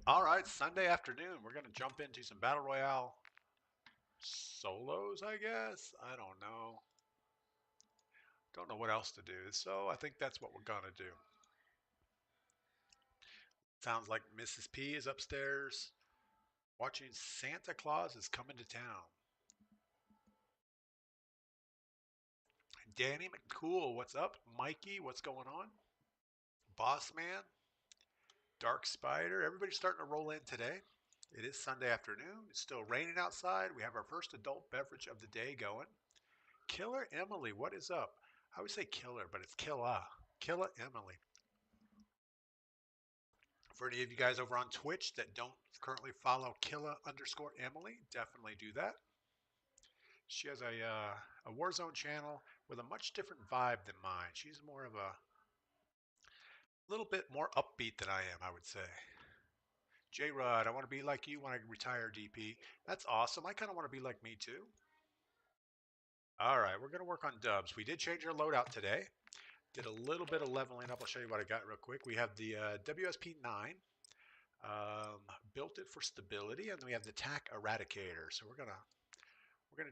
All right, Sunday afternoon, we're going to jump into some Battle Royale solos, I guess. I don't know. Don't know what else to do. So I think that's what we're going to do. Sounds like Mrs. P is upstairs watching Santa Claus is coming to town. Danny McCool, what's up? Mikey, what's going on? Boss Man, Dark Spider, everybody's starting to roll in today. It is Sunday afternoon. It's still raining outside. We have our first adult beverage of the day going. Killer Emily, what is up? I would say killer, but it's Killa. Killa Emily. For any of you guys over on Twitch that don't currently follow Killa_Emily, definitely do that. She has a Warzone channel with a much different vibe than mine. She's more of a little bit more upbeat than I am, I would say. J Rod, I want to be like you when I retire, DP. That's awesome. I kind of want to be like me too. All right, we're going to work on dubs. We did change our loadout today. Did a little bit of leveling up. I'll show you what I got real quick. We have the WSP9. Built it for stability, and then we have the TAC Eradicator. So we're gonna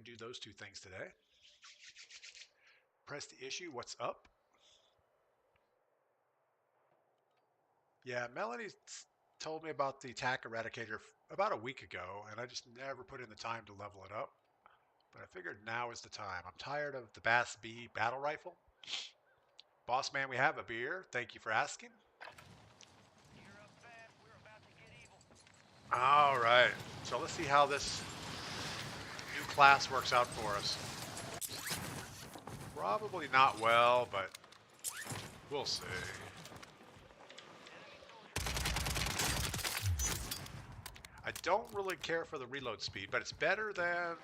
do those two things today. Press the issue. What's up? Yeah, Melanie told me about the TAC Eradicator about a week ago, and I just never put in the time to level it up. But I figured now is the time. I'm tired of the Bass B battle rifle. Boss man, we have a beer. Thank you for asking. All right, so let's see how this new class works out for us. Probably not well, but we'll see. I don't really care for the reload speed, but it's better than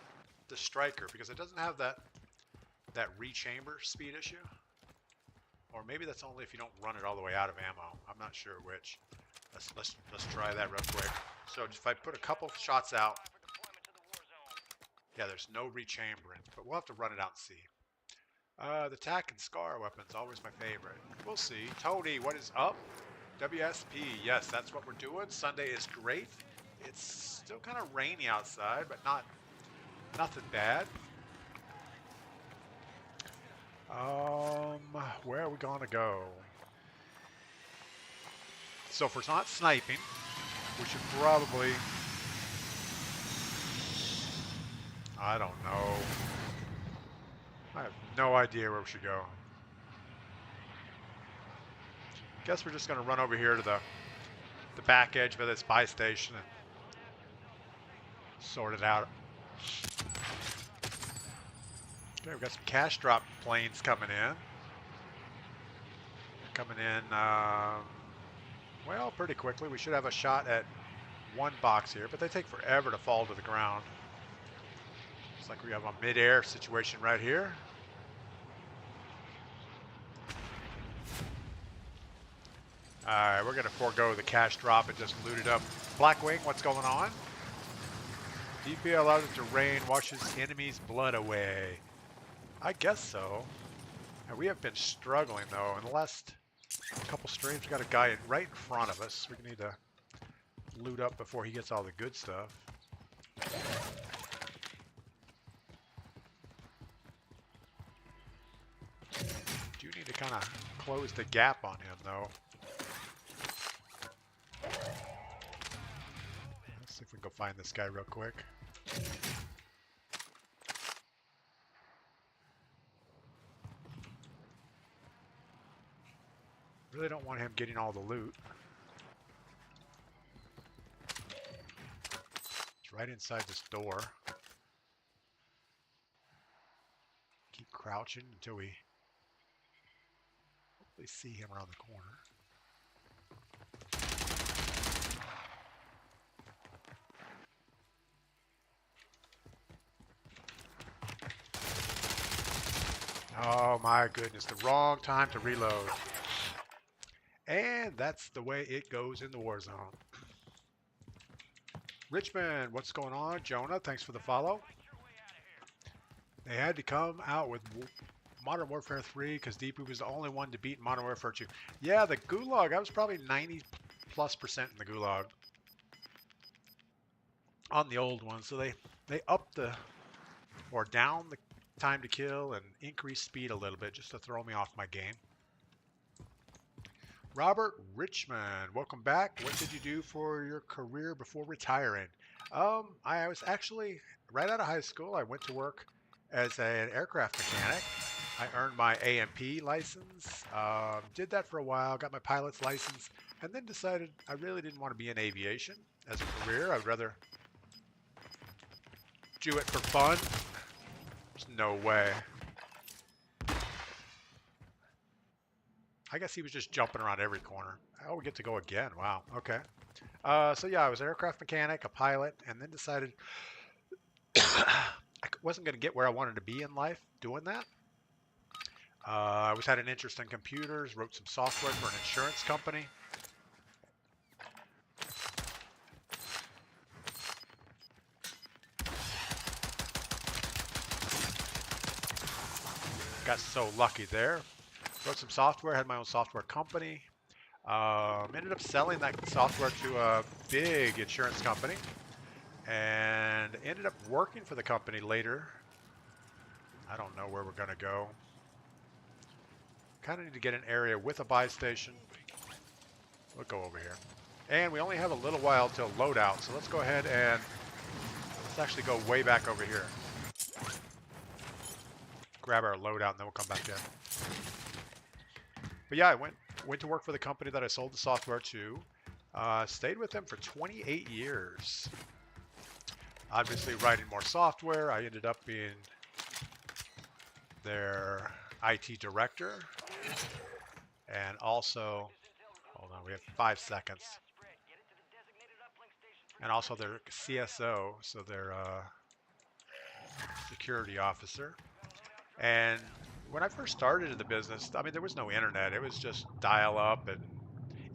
the Striker because it doesn't have that rechamber speed issue. Or maybe that's only if you don't run it all the way out of ammo. I'm not sure which. Let's try that real quick. So if I put a couple shots out, yeah, there's no rechambering, but we'll have to run it out and see. The TAC and SCAR weapons, always my favorite. We'll see. Tony, what is up? WSP, yes, that's what we're doing. Sunday is great. It's still kind of rainy outside, but nothing bad. Where are we gonna go? So if we're not sniping, we should probably, I don't know. I have no idea where we should go. Guess we're just gonna run over here to the back edge of this buy station and sort it out. Okay, we've got some cash drop planes coming in. Coming in, well, pretty quickly. We should have a shot at one box here, but they take forever to fall to the ground. Looks like we have a mid-air situation right here. All right, we're going to forego the cash drop and just loot it up. Blackwing, what's going on? DP allows it to rain, washes enemies' blood away. I guess so. And we have been struggling, though. In the last couple streams, we got a guy right in front of us. We need to loot up before he gets all the good stuff. Do need to kind of close the gap on him, though. Let's see if we can go find this guy real quick. Really don't want him getting all the loot. It's right inside this door. Keep crouching until we hopefully see him around the corner. Oh my goodness, the wrong time to reload. And that's the way it goes in the Warzone. Richmond, what's going on? Jonah, thanks for the follow. They had to come out with Modern Warfare 3 because DP was the only one to beat Modern Warfare 2. Yeah, the Gulag, I was probably 90 90+% in the Gulag on the old one. So they upped the, or down the time to kill and increased speed a little bit just to throw me off my game. Robert Richmond, welcome back. What did you do for your career before retiring? I was actually, right out of high school, I went to work as an aircraft mechanic. I earned my A&P license, did that for a while, got my pilot's license, and then decided I really didn't want to be in aviation as a career. I'd rather do it for fun. There's no way. I guess he was just jumping around every corner. Oh, we get to go again. Wow. Okay. So yeah, I was an aircraft mechanic, a pilot, and then decided I wasn't going to get where I wanted to be in life doing that. I always had an interest in computers, wrote some software for an insurance company. Got so lucky there. Wrote some software, had my own software company. Ended up selling that software to a big insurance company and ended up working for the company later. I don't know where we're going to go. Kind of need to get an area with a buy station. We'll go over here. And we only have a little while till loadout, so let's go ahead and let's actually go way back over here. Grab our loadout and then we'll come back in. But yeah, I went to work for the company that I sold the software to. Stayed with them for 28 years. Obviously writing more software. I ended up being their IT director. And also, hold on, we have 5 seconds. And also their CSO, so their security officer. And when I first started in the business, I mean, there was no internet. It was just dial-up, and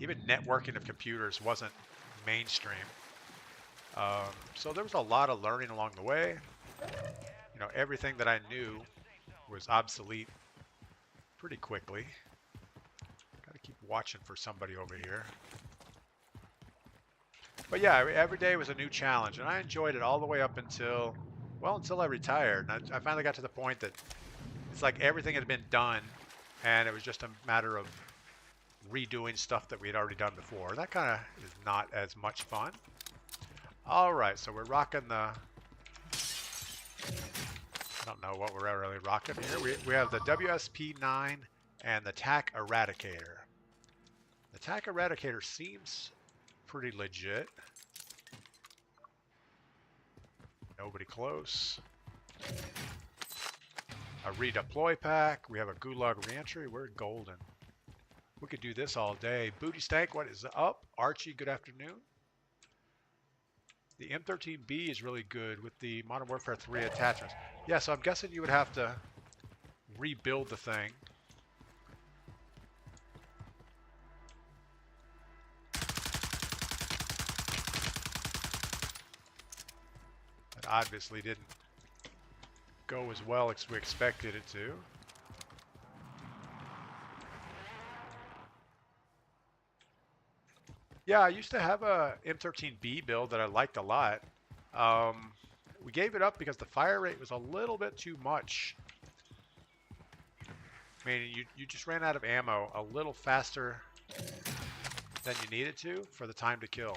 even networking of computers wasn't mainstream. So there was a lot of learning along the way. You know, everything that I knew was obsolete pretty quickly. Got to keep watching for somebody over here. But yeah, every day was a new challenge, and I enjoyed it all the way up until, well, until I retired. And I finally got to the point that it's like everything had been done, and it was just a matter of redoing stuff that we had already done before. That kind of is not as much fun. All right, so we're rocking the, I don't know what we're really rocking here. We have the WSP-9 and the TAC Eradicator. The TAC Eradicator seems pretty legit. Nobody close. A redeploy pack. We have a Gulag reentry. We're golden. We could do this all day. Booty Stank, what is up? Archie, good afternoon. The M13B is really good with the Modern Warfare 3 attachments. Yeah, so I'm guessing you would have to rebuild the thing. That obviously didn't go as well as we expected it to. Yeah, I used to have a M13B build that I liked a lot. We gave it up because the fire rate was a little bit too much. I mean, you just ran out of ammo a little faster than you needed to for the time to kill.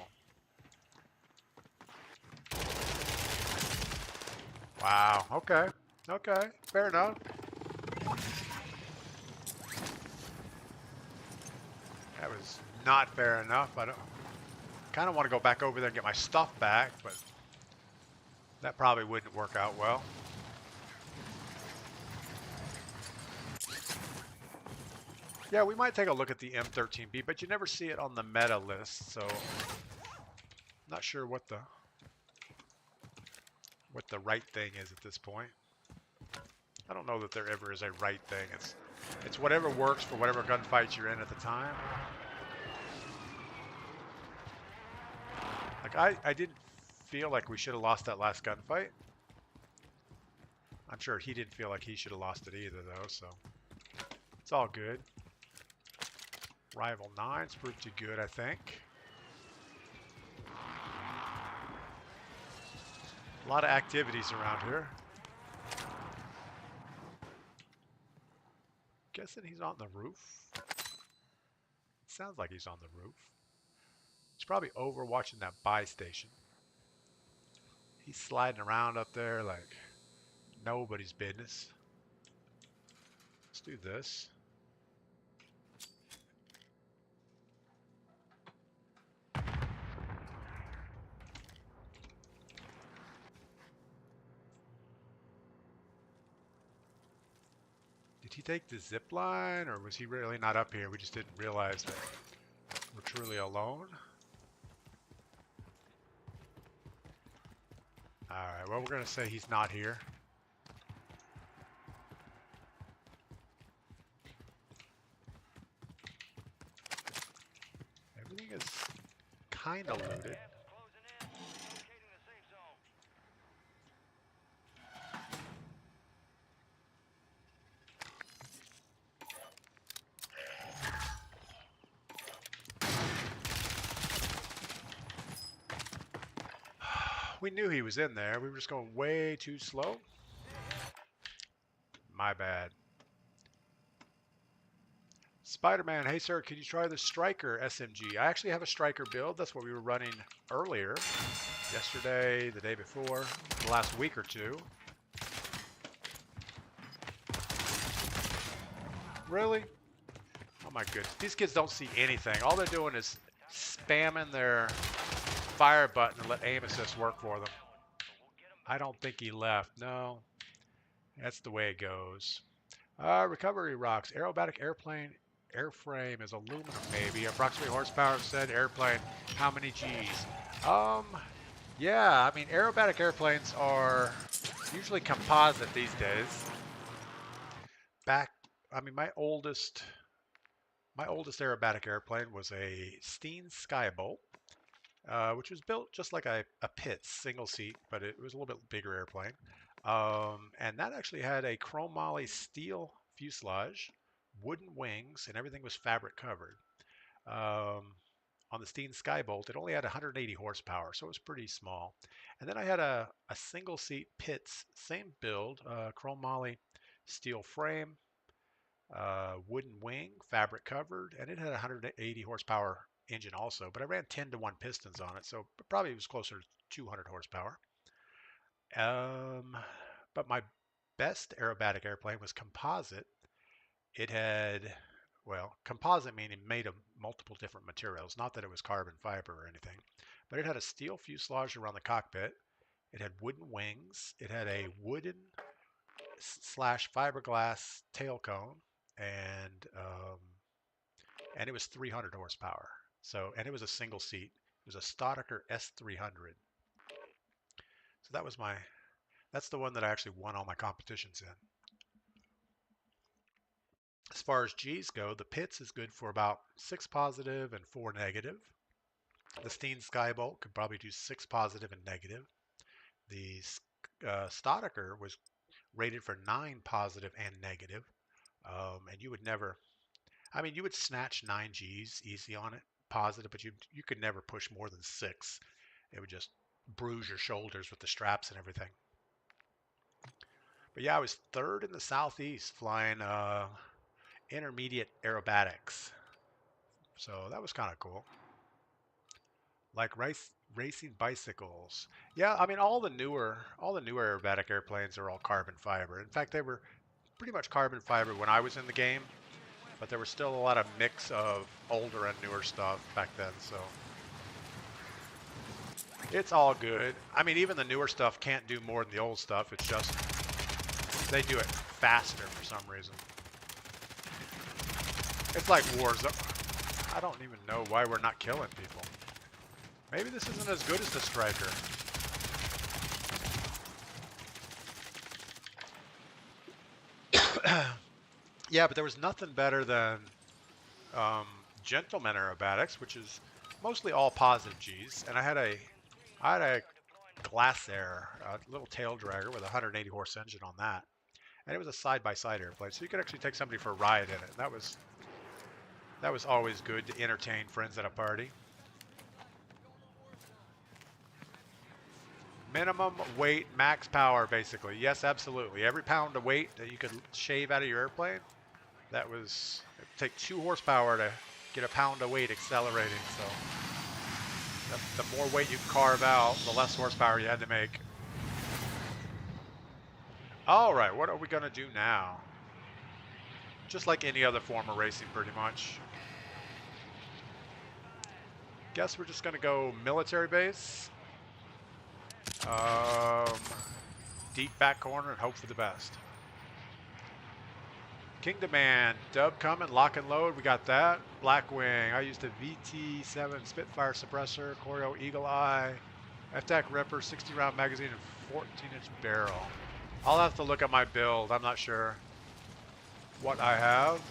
Wow, okay. Okay, fair enough. That was not fair enough. I kind of want to go back over there and get my stuff back, but that probably wouldn't work out well. Yeah, we might take a look at the M13B, but you never see it on the meta list, so I'm not sure what the right thing is at this point. I don't know that there ever is a right thing. It's whatever works for whatever gunfights you're in at the time. Like I didn't feel like we should have lost that last gunfight. I'm sure he didn't feel like he should have lost it either though, so it's all good. Rival 9's proved too good, I think. A lot of activities around here. Guessing he's on the roof. Sounds like he's on the roof. He's probably over watching that buy station. He's sliding around up there like nobody's business. Let's do this. Did he take the zip line, or was he really not up here? We just didn't realize that we're truly alone. Alright, well, we're going to say he's not here. Everything is kind of looted. We knew he was in there. We were just going way too slow. My bad. Spider-Man, hey sir, can you try the Striker SMG? I actually have a Striker build. That's what we were running earlier. Yesterday, the day before, the last week or two. Really? Oh my goodness. These kids don't see anything. All they're doing is spamming their fire button and let aim assist work for them. I don't think he left. No. That's the way it goes. Recovery rocks. Aerobatic airplane. Airframe is aluminum, maybe. Approximately horsepower said airplane. How many G's? Yeah, I mean, aerobatic airplanes are usually composite these days. My oldest aerobatic airplane was a Steen Skybolt, which was built just like a Pitts single seat, but it was a little bit bigger airplane. And that actually had a chromoly steel fuselage, wooden wings, and everything was fabric covered. On the Steen Skybolt, it only had 180 horsepower, so it was pretty small. And then I had a single seat Pitts, same build, chromoly steel frame, wooden wing, fabric covered, and it had 180 horsepower engine also, but I ran 10-to-1 pistons on it, so it probably was closer to 200 horsepower. But my best aerobatic airplane was composite. It had, well, composite meaning made of multiple different materials, not that it was carbon fiber or anything, but it had a steel fuselage around the cockpit. It had wooden wings. It had a wooden / fiberglass tail cone, and it was 300 horsepower. So, and it was a single seat. It was a Stoddaker S300. So that's the one that I actually won all my competitions in. As far as G's go, the Pitts is good for about 6 positive and 4 negative. The Steen Skybolt could probably do 6 positive and negative. The Stoddaker was rated for 9 positive and negative. And you would never, I mean, you would snatch 9 G's easy on it, positive, but you could never push more than 6. It would just bruise your shoulders with the straps and everything. But yeah, I was 3rd in the Southeast flying intermediate aerobatics. So that was kind of cool. Like racing bicycles. Yeah, I mean all the newer aerobatic airplanes are all carbon fiber. In fact, they were pretty much carbon fiber when I was in the game, but there was still a lot of mix of older and newer stuff back then, so it's all good. I mean, even the newer stuff can't do more than the old stuff. It's just they do it faster for some reason. It's like Warzone. I don't even know why we're not killing people. Maybe this isn't as good as the Striker. Yeah, but there was nothing better than Gentleman Aerobatics, which is mostly all positive G's, and I had a Glasair, a little tail dragger with a 180 horse engine on that, and it was a side-by-side airplane, so you could actually take somebody for a ride in it. And that was always good to entertain friends at a party. Minimum weight, max power, basically. Yes, absolutely. Every pound of weight that you could shave out of your airplane, that was, it would take 2 horsepower to get a pound of weight accelerating. So the more weight you carve out, the less horsepower you had to make. All right, what are we going to do now? Just like any other form of racing, pretty much. Guess we're just going to go military base. Deep back corner and hope for the best. Kingdom Man, dub coming, lock and load, we got that. Blackwing, I used a VT7 Spitfire suppressor, Choreo Eagle Eye, FTAC Ripper, 60 round magazine, and 14-inch barrel. I'll have to look at my build, I'm not sure what I have.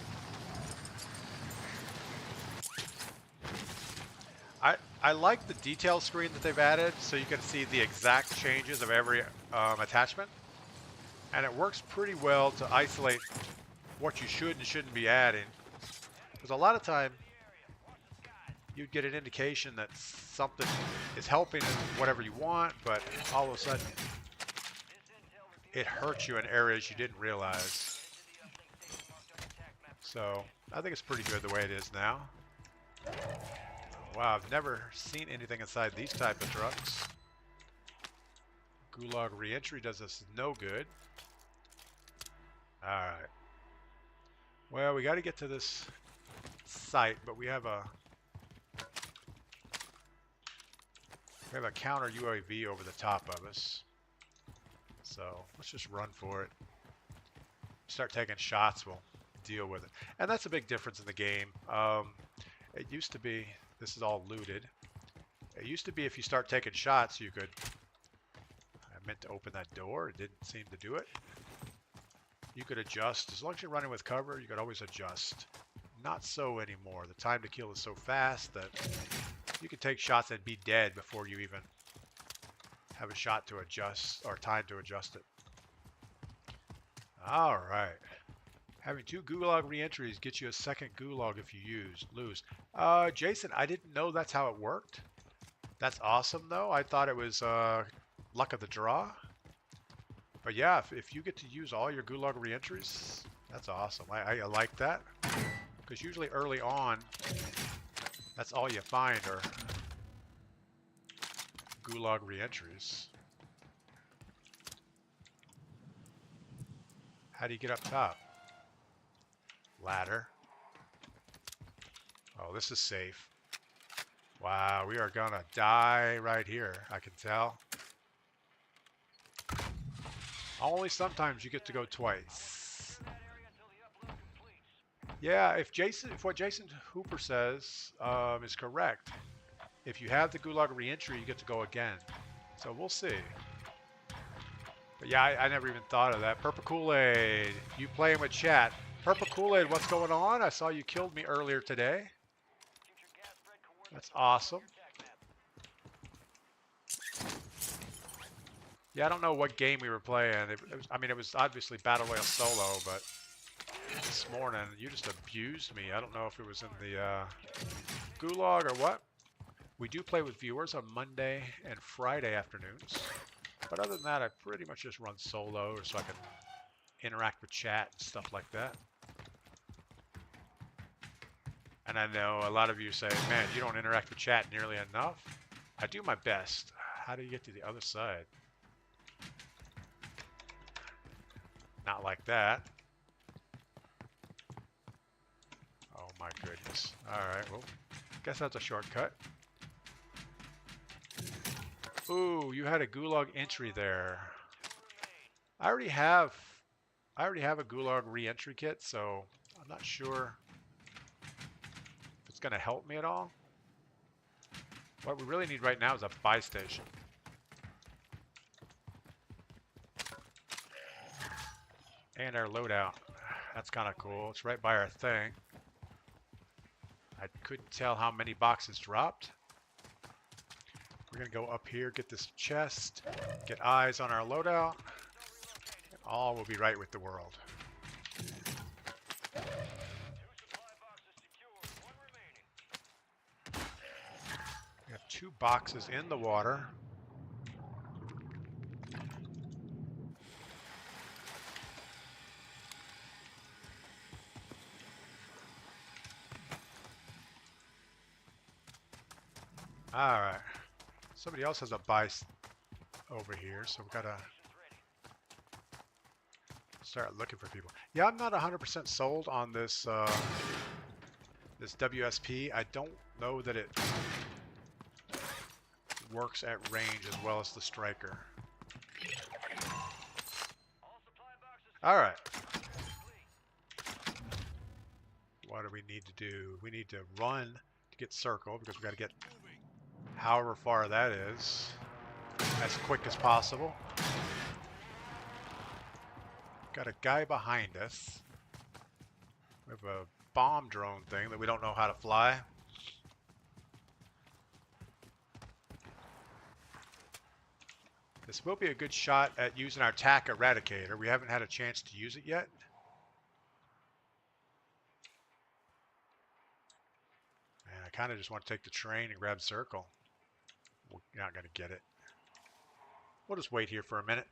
I like the detail screen that they've added so you can see the exact changes of every attachment. And it works pretty well to isolate what you should and shouldn't be adding. Because a lot of time, you'd get an indication that something is helping in whatever you want, but all of a sudden, it hurts you in areas you didn't realize. So, I think it's pretty good the way it is now. Wow, I've never seen anything inside these type of trucks. Gulag reentry does us no good. Alright. Well, we got to get to this site, but we have a counter UAV over the top of us. So let's just run for it. Start taking shots, we'll deal with it. And that's a big difference in the game. It used to be, this is all looted. It used to be if you start taking shots, you could, I meant to open that door, it didn't seem to do it. You could adjust, as long as you're running with cover, you could always adjust. Not so anymore. The time to kill is so fast that you can take shots and be dead before you even have a shot to adjust, or time to adjust it. All right. Having 2 gulag reentries gets you a second gulag if you lose. Jason, I didn't know that's how it worked. That's awesome, though. I thought it was luck of the draw. But yeah, if you get to use all your gulag reentries, that's awesome. I like that. Because usually early on, that's all you find are gulag reentries. How do you get up top? Ladder. Oh, this is safe. Wow, we are gonna die right here, I can tell. Only sometimes you get to go twice. Yeah, if what Jason Hooper says is correct, if you have the gulag reentry, you get to go again. So we'll see. But yeah, I never even thought of that. Purple Kool-Aid, you playing with chat. Purple Kool-Aid, what's going on? I saw you killed me earlier today. That's awesome. Yeah, I don't know what game we were playing. It was obviously Battle Royale solo, but this morning you just abused me. I don't know if it was in the gulag or what. We do play with viewers on Monday and Friday afternoons. But other than that, I pretty much just run solo so I can interact with chat and stuff like that. And I know a lot of you say, man, you don't interact with chat nearly enough. I do my best. How do you get to the other side? Not like that. Oh my goodness. Alright, well, guess that's a shortcut. Ooh, you had a gulag entry there. I already have a gulag re-entry kit, so I'm not sure if it's gonna help me at all. What we really need right now is a buy station. And our loadout. That's kind of cool. It's right by our thing. I couldn't tell how many boxes dropped. We're going to go up here, get this chest, get eyes on our loadout, and all will be right with the world. We have 2 boxes in the water. Alright. Somebody else has a buy over here, so we gotta start looking for people. Yeah, I'm not 100% sold on this this WSP. I don't know that it works at range as well as the striker. Alright. What do we need to do? We need to run to get circle because we got to get however far that is as quick as possible. Got a guy behind us. We have a bomb drone thing that we don't know how to fly. This will be a good shot at using our TAC Eradicator. We haven't had a chance to use it yet. And I kind of just want to take the train and grab circle. We're not going to get it. We'll just wait here for a minute.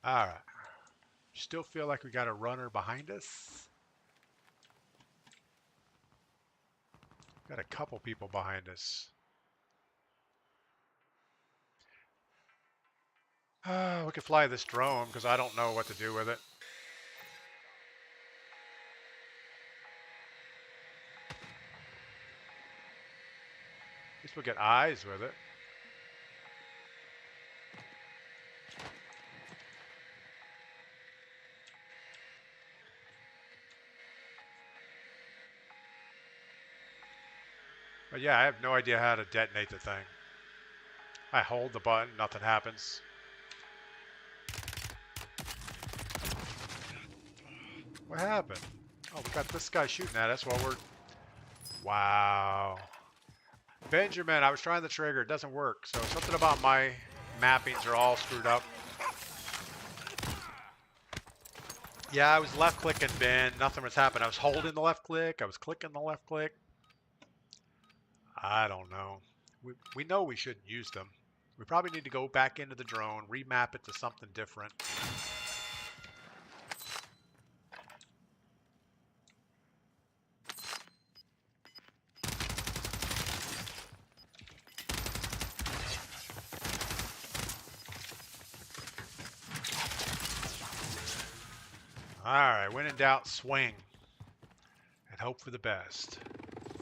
Alright. Still feel like we got a runner behind us. Got a couple people behind us. We could fly this drone because I don't know what to do with it. At least we'll get eyes with it. But yeah, I have no idea how to detonate the thing. I hold the button, nothing happens. What happened? Oh, we got this guy shooting at us while we're... Wow. Benjamin, I was trying the trigger. It doesn't work. So something about my mappings are all screwed up. Yeah, I was left clicking, Ben. Nothing was happening. I was holding the left click. I was clicking the left click. I don't know. We know we shouldn't use them. We probably need to go back into the drone, remap it to something different. Alright, when in doubt, swing. And hope for the best.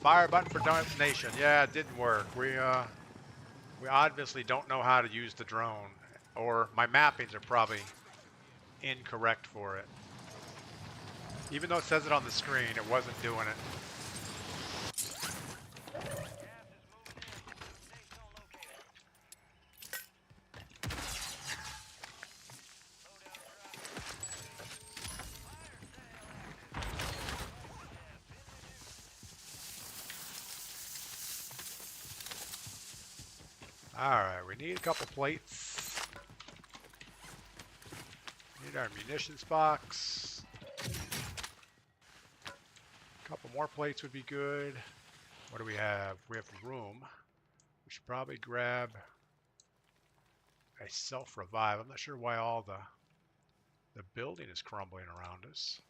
Fire button for donation. Yeah, it didn't work. We obviously don't know how to use the drone. Or my mappings are probably incorrect for it. Even though it says it on the screen, it wasn't doing it. Alright, we need a couple plates. We need our munitions box. A couple more plates would be good. What do we have? We have room. We should probably grab a self-revive. I'm not sure why all the building is crumbling around us.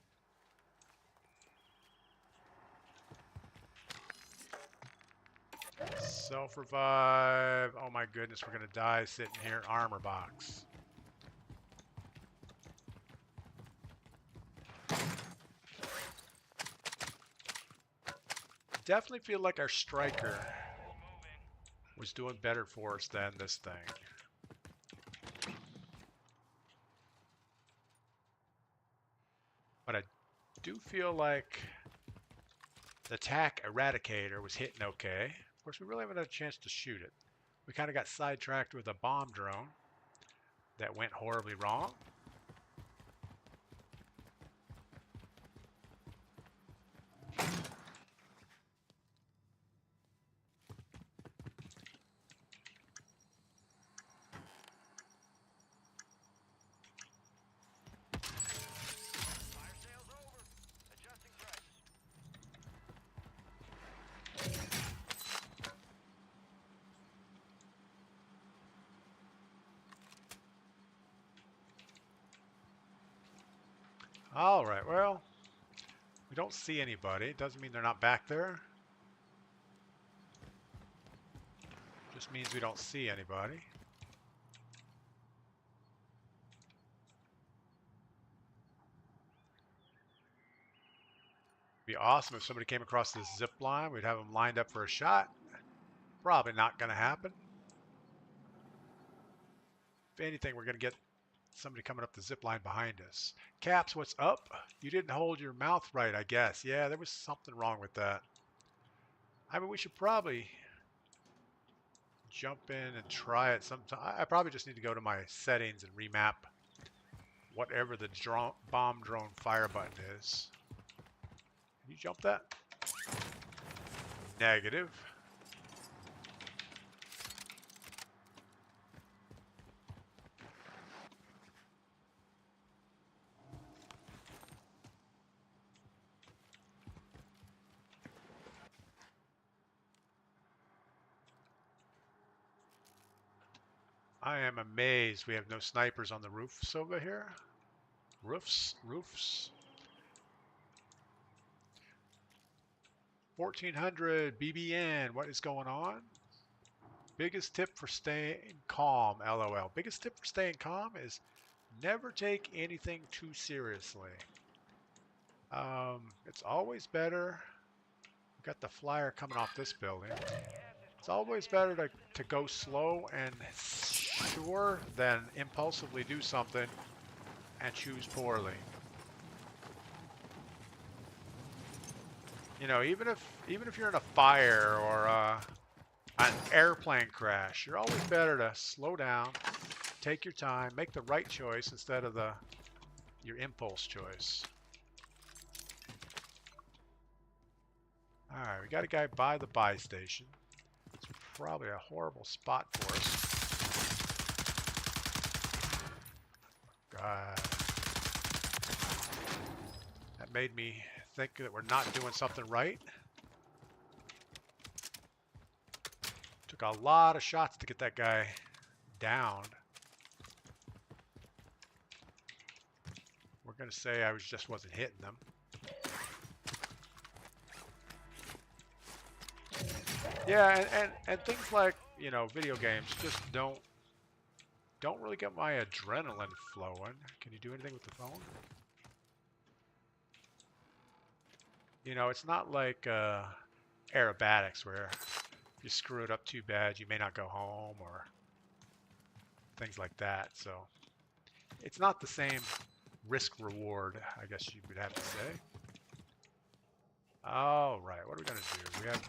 Self-revive. Oh my goodness, we're going to die sitting here. Armor box. Definitely feel like our striker was doing better for us than this thing. But I do feel like the TAC Eradicator was hitting okay. Of course, we really haven't had a chance to shoot it. We kind of got sidetracked with a bomb drone that went horribly wrong. Alright, well, we don't see anybody. It doesn't mean they're not back there. Just means we don't see anybody. Be awesome if somebody came across this zip line. We'd have them lined up for a shot. Probably not going to happen. If anything, we're going to get somebody coming up the zip line behind us. Caps, what's up? You didn't hold your mouth right, I guess. Yeah, there was something wrong with that. I mean, we should probably jump in and try it sometime. I probably just need to go to my settings and remap whatever the bomb drone fire button is. Can you jump that? Negative. I am amazed we have no snipers on the roofs over here. Roofs. 1400 BBN, what is going on? Biggest tip for staying calm, LOL. Biggest tip for staying calm is never take anything too seriously. It's always better. We've got the flyer coming off this building. It's always better to go slow and sure than impulsively do something and choose poorly. You know, even if you're in a fire or an airplane crash, you're always better to slow down, take your time, make the right choice instead of your impulse choice. All right, we got a guy by the buy station. It's probably a horrible spot for us. God. That made me think that we're not doing something right. Took a lot of shots to get that guy downed. We're going to say I just wasn't hitting them. Yeah, and things like, you know, video games just don't really get my adrenaline flowing. Can you do anything with the phone? You know, it's not like aerobatics where if you screw it up too bad, you may not go home or things like that. So it's not the same risk reward, I guess you would have to say. All right, what are we going to do? We have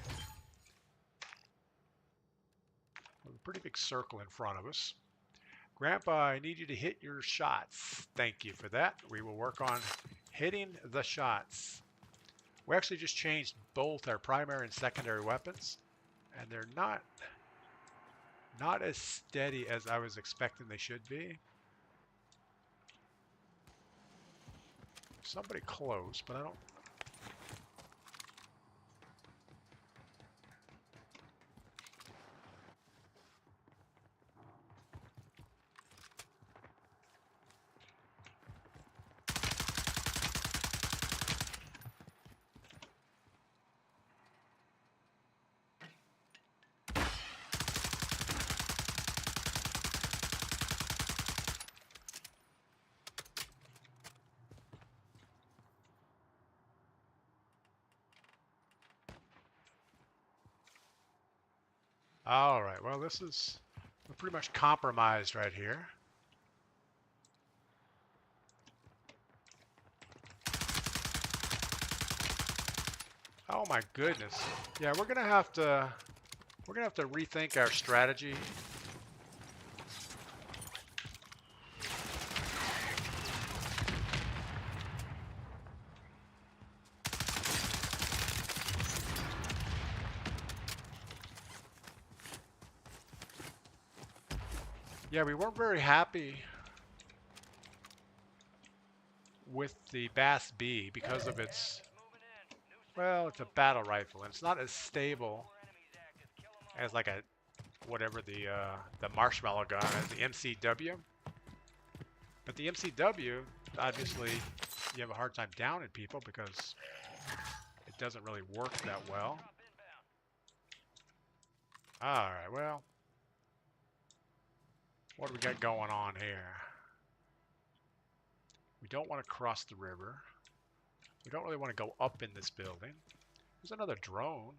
a pretty big circle in front of us. Grandpa, I need you to hit your shots. Thank you for that. We will work on hitting the shots. We actually just changed both our primary and secondary weapons, and they're not as steady as I was expecting they should be. Somebody close, but I don't. All right, well, we're pretty much compromised right here. Oh my goodness. Yeah, we're gonna have to rethink our strategy. Yeah, we weren't very happy with the Bass B because of its, well, it's a battle rifle and it's not as stable as like whatever the marshmallow gun is, the MCW. But the MCW obviously you have a hard time downing people because it doesn't really work that well. Alright, well, what do we got going on here? We don't want to cross the river. We don't really want to go up in this building. There's another drone.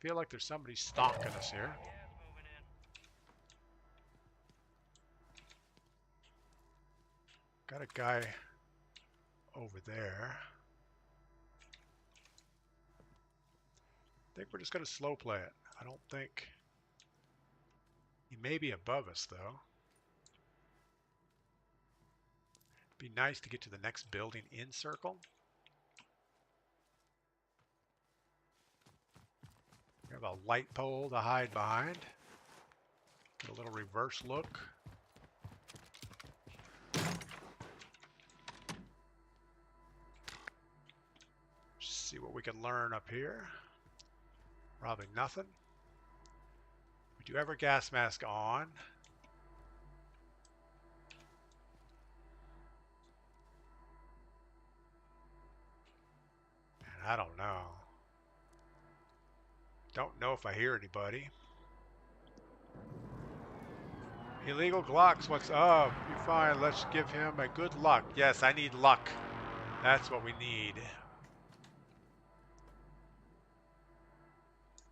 Feel like there's somebody stalking us here. Got a guy over there. I think we're just going to slow play it. I don't think... He may be above us, though. Be nice to get to the next building in circle. We have a light pole to hide behind. Get a little reverse look. See what we can learn up here. Probably nothing. We do have our gas mask on. And I don't know. Don't know if I hear anybody. Illegal Glocks, what's up? You're fine. Let's give him a good luck. Yes, I need luck. That's what we need.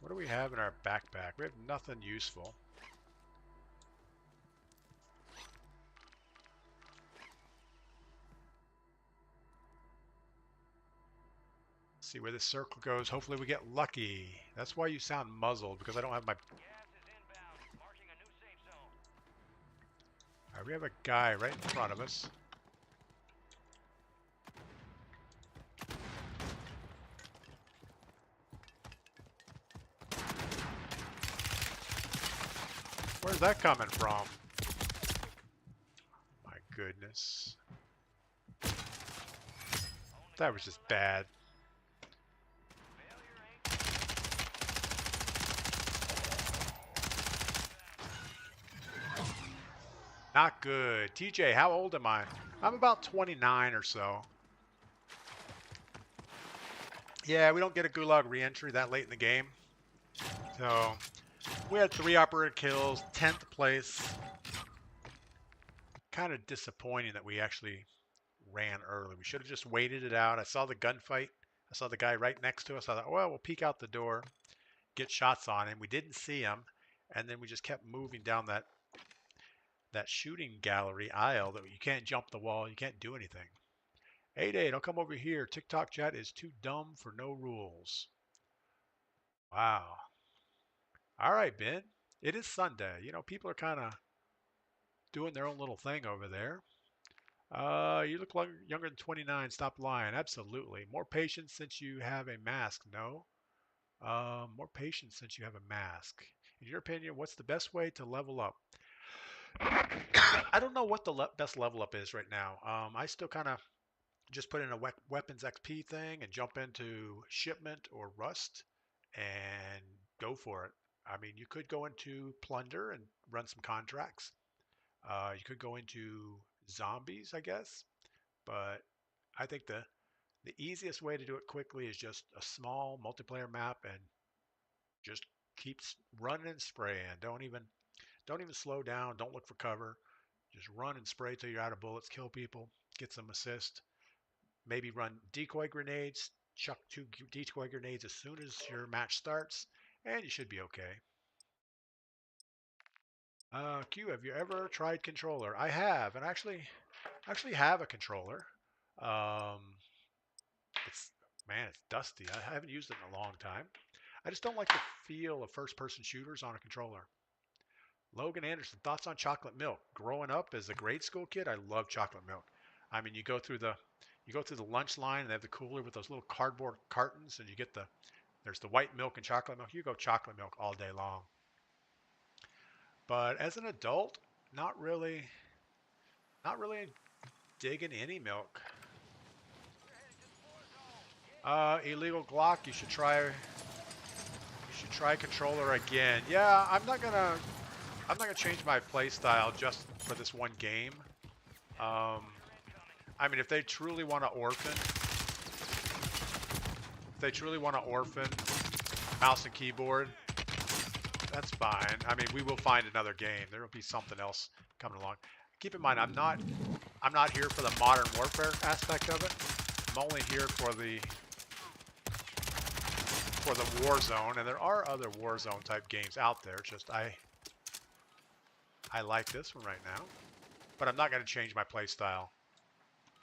What do we have in our backpack? We have nothing useful. See where this circle goes. Hopefully we get lucky. That's why you sound muzzled, because I don't have my... Alright, we have a guy right in front of us. Where's that coming from? My goodness. That was just bad. Not good. TJ, how old am I? I'm about 29 or so. Yeah, we don't get a gulag re-entry that late in the game. So, we had 3 operator kills, 10th place. Kind of disappointing that we actually ran early. We should have just waited it out. I saw the gunfight. I saw the guy right next to us. I thought, well, we'll peek out the door, get shots on him. We didn't see him, and then we just kept moving down that shooting gallery aisle that you can't jump the wall, you can't do anything. 8-8, don't come over here. TikTok chat is too dumb for no rules. Wow. All right, Ben. It is Sunday. You know, people are kind of doing their own little thing over there. You look like younger than 29. Stop lying. Absolutely. More patience since you have a mask. No. More patience since you have a mask. In your opinion, what's the best way to level up? I don't know what the best level up is right now. I still kind of just put in a weapons XP thing and jump into shipment or rust and go for it. I mean, you could go into plunder and run some contracts. You could go into zombies, I guess. But I think the easiest way to do it quickly is just a small multiplayer map and just keep running and spraying. Don't even slow down. Don't look for cover. Just run and spray till you're out of bullets. Kill people. Get some assist. Maybe run decoy grenades. Chuck 2 decoy grenades as soon as your match starts, and you should be okay. Q, have you ever tried controller? I have, and actually have a controller. It's dusty. I haven't used it in a long time. I just don't like the feel of first-person shooters on a controller. Logan Anderson, thoughts on chocolate milk? Growing up as a grade school kid, I love chocolate milk. I mean, you go through the lunch line and they have the cooler with those little cardboard cartons, and you get there's the white milk and chocolate milk. You go chocolate milk all day long. But as an adult, not really digging any milk. Illegal Glock, you should try Try controller again. Yeah, I'm not gonna change my play style just for this one game. I mean, if they truly want to orphan, mouse and keyboard, that's fine. I mean, we will find another game. There will be something else coming along. Keep in mind, I'm not here for the modern warfare aspect of it. I'm only here for the Warzone, and there are other Warzone type games out there. It's just I like this one right now, but I'm not going to change my play style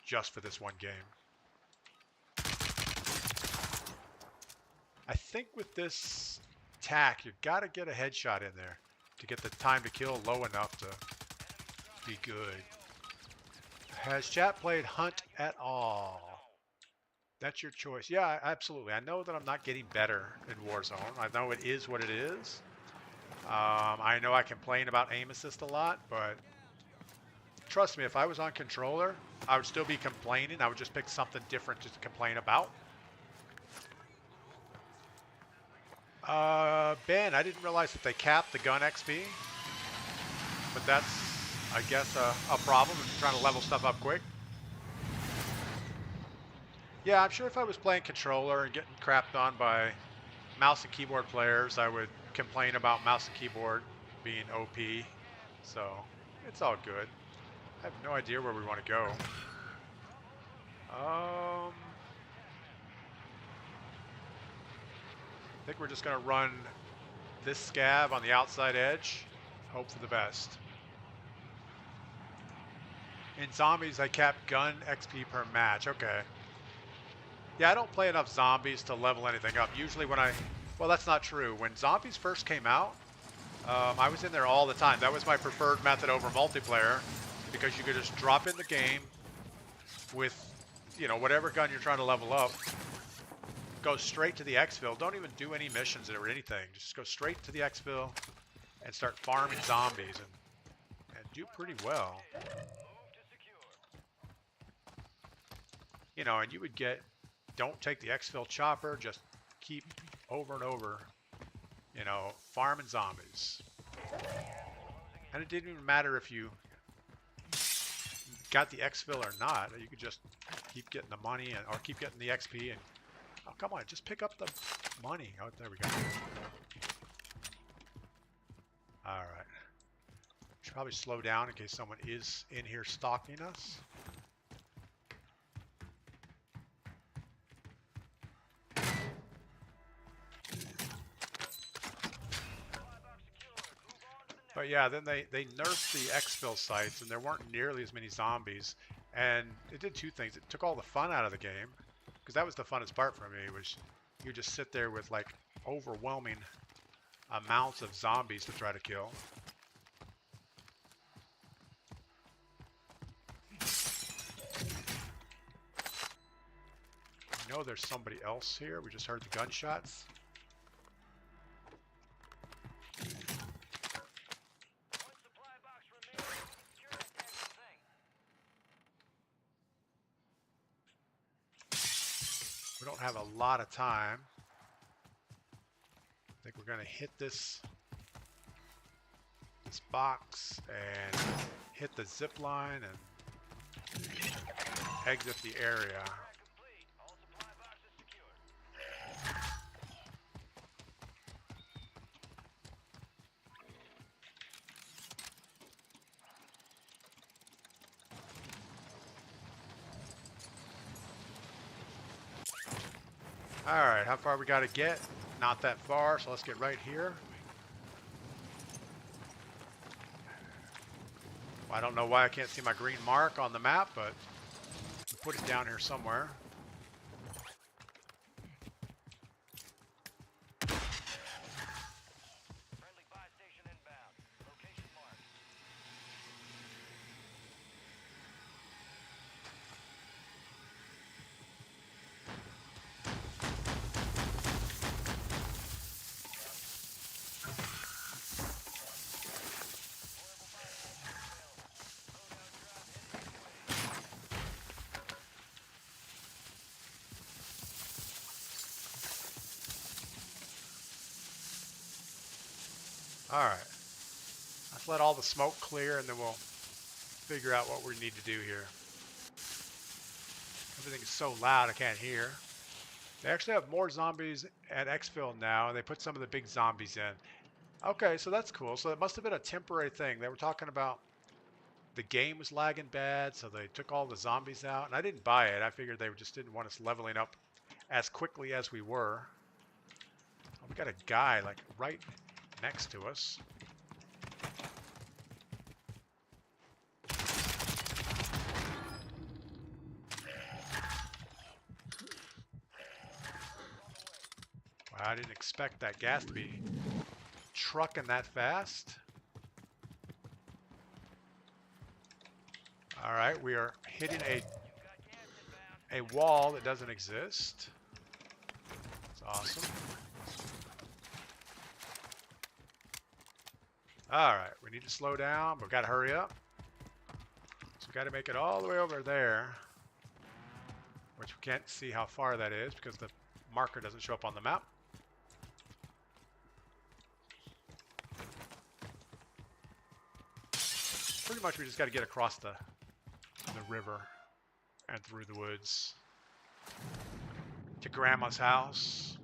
just for this one game. I think with this tack, you got to get a headshot in there to get the time to kill low enough to be good. Has chat played Hunt at all? That's your choice. Yeah, absolutely. I know that I'm not getting better in Warzone. I know it is what it is. I know I complain about aim assist a lot, but trust me, if I was on controller, I would still be complaining. I would just pick something different to complain about. Ben, I didn't realize that they capped the gun XP, but that's, I guess, a problem if you're trying to level stuff up quick. Yeah, I'm sure if I was playing controller and getting crapped on by mouse and keyboard players, I would complain about mouse and keyboard being OP. So it's all good. I have no idea where we want to go. I think we're just going to run this scav on the outside edge. Hope for the best. In zombies, I cap gun XP per match. Okay. Yeah, I don't play enough zombies to level anything up. Usually when well, that's not true. When zombies first came out, I was in there all the time. That was my preferred method over multiplayer because you could just drop in the game with, you know, whatever gun you're trying to level up. Go straight to the exfil. Don't even do any missions or anything. Just go straight to the exfil and start farming zombies and do pretty well. You know, and you would get, don't take the exfil chopper, just keep over and over, you know, farming zombies. And it didn't even matter if you got the exfil or not. You could just keep getting the money or keep getting the XP and, oh, come on, just pick up the money. Oh, there we go. All right. Should probably slow down in case someone is in here stalking us. But yeah, then they nerfed the exfil sites, and there weren't nearly as many zombies. And it did two things. It took all the fun out of the game, because that was the funnest part for me, was you just sit there with like overwhelming amounts of zombies to try to kill. I know there's somebody else here. We just heard the gunshots. We don't have a lot of time. I think we're going to hit this box and hit the zip line and exit the area. Alright, how far we got to get? Not that far, so let's get right here. Well, I don't know why I can't see my green mark on the map, but we'll put it down here somewhere. Alright. Let's let all the smoke clear and then we'll figure out what we need to do here. Everything's so loud I can't hear. They actually have more zombies at Exfil now, and they put some of the big zombies in. Okay, so that's cool. So it must have been a temporary thing. They were talking about the game was lagging bad, so they took all the zombies out. And I didn't buy it. I figured they just didn't want us leveling up as quickly as we were. Oh, we got a guy like right next to us. Wow, I didn't expect that gas to be trucking that fast. All right, we are hitting a wall that doesn't exist. It's awesome. All right, we need to slow down, but we've got to hurry up. So we've got to make it all the way over there, which we can't see how far that is because the marker doesn't show up on the map. Pretty much we just got to get across the river and through the woods to Grandma's house.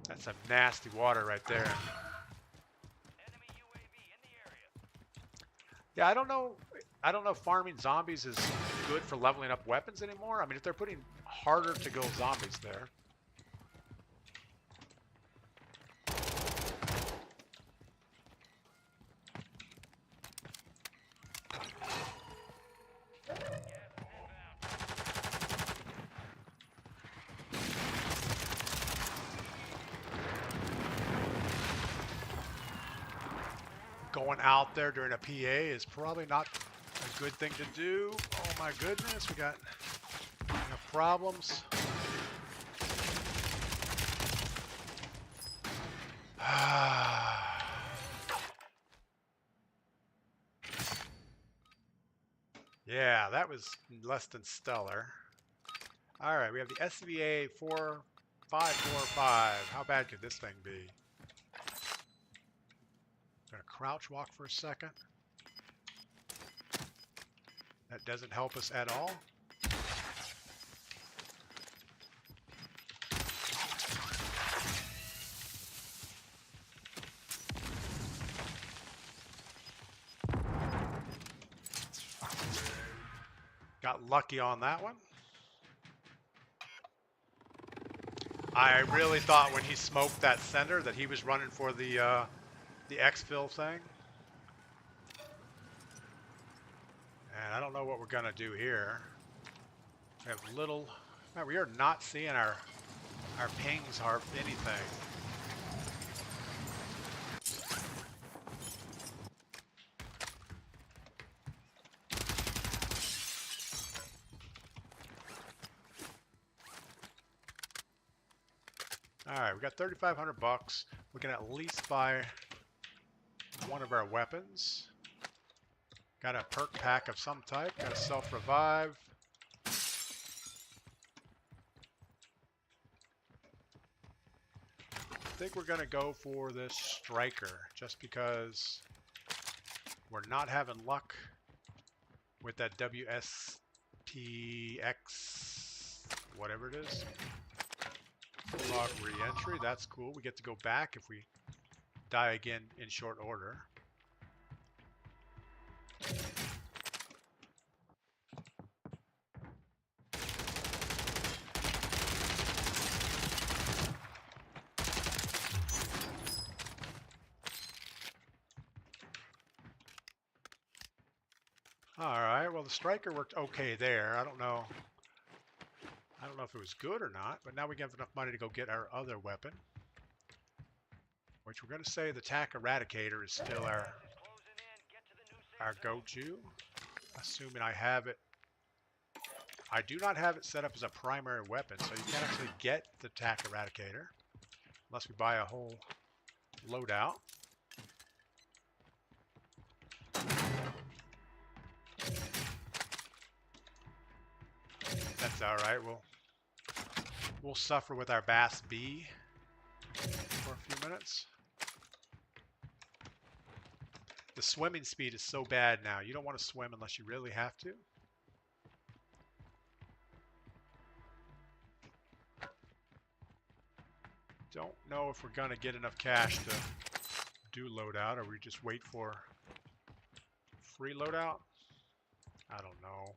That's some nasty water right there. Enemy UAV in the area. Yeah, I don't know if farming zombies is good for leveling up weapons anymore. I mean, if they're putting harder to go zombies there. Going out there during a PA is probably not a good thing to do. Oh my goodness, we got problems. Yeah, that was less than stellar. All right, we have the SVA 4545. How bad could this thing be? Gonna crouch walk for a second. That doesn't help us at all. Got lucky on that one. I really thought when he smoked that center that he was running for the exfil thing. And I don't know what we're gonna do here. We have little. Man, we are not seeing our pings harp anything. All right, we got 3,500 bucks. We can at least buy one of our weapons. Got a perk pack of some type. Got a self-revive. I think we're gonna go for this striker just because we're not having luck with that WSPX, whatever it is. Log re-entry, that's cool. We get to go back if we die again in short order. All right, well the striker worked okay there. I don't know if it was good or not, but now we have enough money to go get our other weapon, which we're going to say the TAC Eradicator is still our go-to, assuming I have it. I do not have it set up as a primary weapon, so you can't actually get the TAC Eradicator unless we buy a whole loadout. That's all right. We'll suffer with our Bass B for a few minutes. swimming speed is so bad now. You don't want to swim unless you really have to. Don't know if we're going to get enough cash to do loadout, or we just wait for free loadout. I don't know.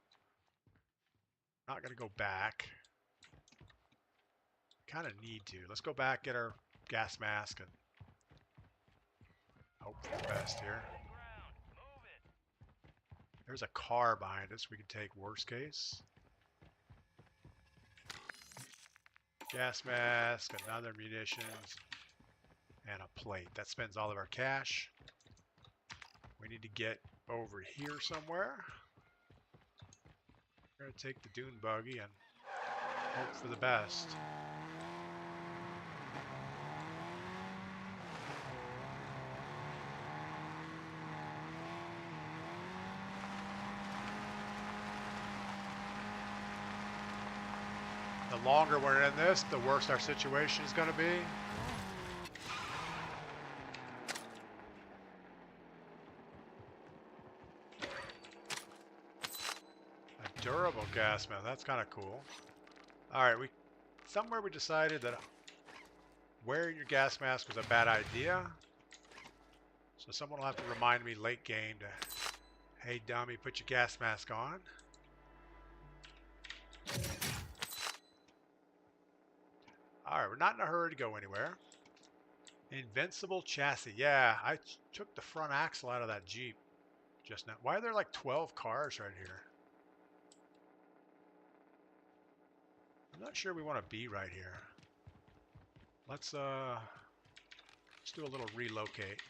Not going to go back. Kind of need to. Let's go back, get our gas mask, and hope for the best here. There's a car behind us we can take worst case. Gas mask, another munitions, and a plate. That spends all of our cash. We need to get over here somewhere. We're going to take the dune buggy and hope for the best. The longer we're in this, the worse our situation is going to be. A durable gas mask, that's kind of cool. All right, somewhere we decided that wearing your gas mask was a bad idea. So someone will have to remind me late game to, hey dummy, put your gas mask on. Alright, we're not in a hurry to go anywhere. Invincible chassis. Yeah, I took the front axle out of that Jeep just now. Why are there like 12 cars right here? I'm not sure we want to be right here. Let's do a little relocate.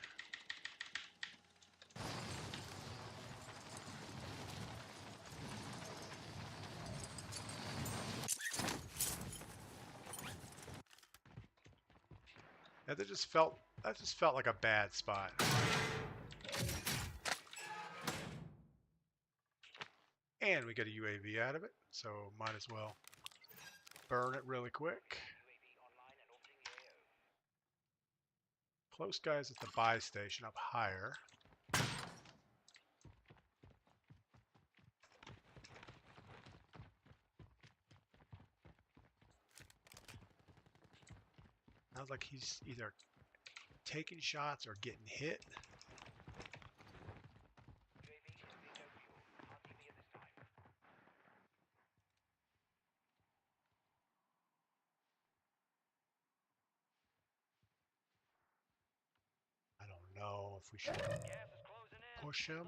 Yeah, that just felt like a bad spot. And we get a UAV out of it, so might as well burn it really quick. Close guys at the buy station up higher. Sounds like he's either taking shots or getting hit. I don't know if we should push him.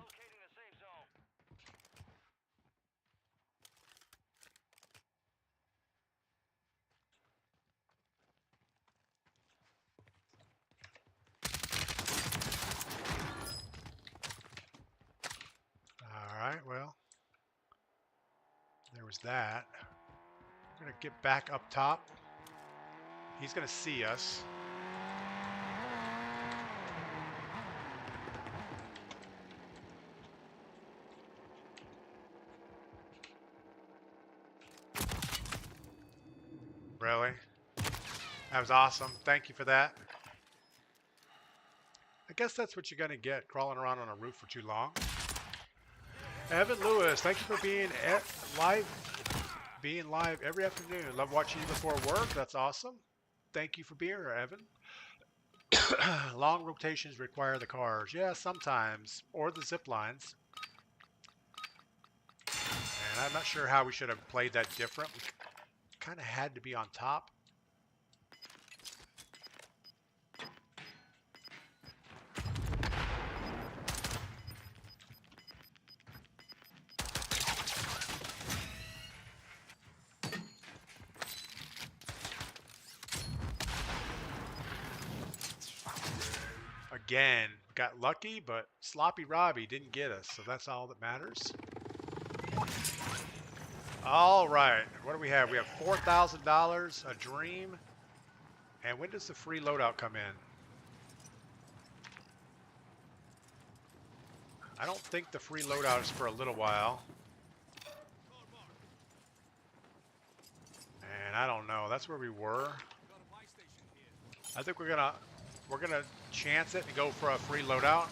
Alright, well, there was that. We're going to get back up top. He's going to see us. Really? That was awesome. Thank you for that. I guess that's what you're going to get, crawling around on a roof for too long. Evan Lewis, thank you for being live every afternoon. Love watching you before work. That's awesome. Thank you for being here, Evan. Long rotations require the cars. Yeah, sometimes. Or the zip lines. And I'm not sure how we should have played that different. We kind of had to be on top. Again, got lucky, but Sloppy Robbie didn't get us, so that's all that matters. All right, what do we have? We have $4,000, a dream, and when does the free loadout come in? I don't think the free loadout is for a little while. And I don't know, that's where we were. I think we're gonna chance it and go for a free loadout.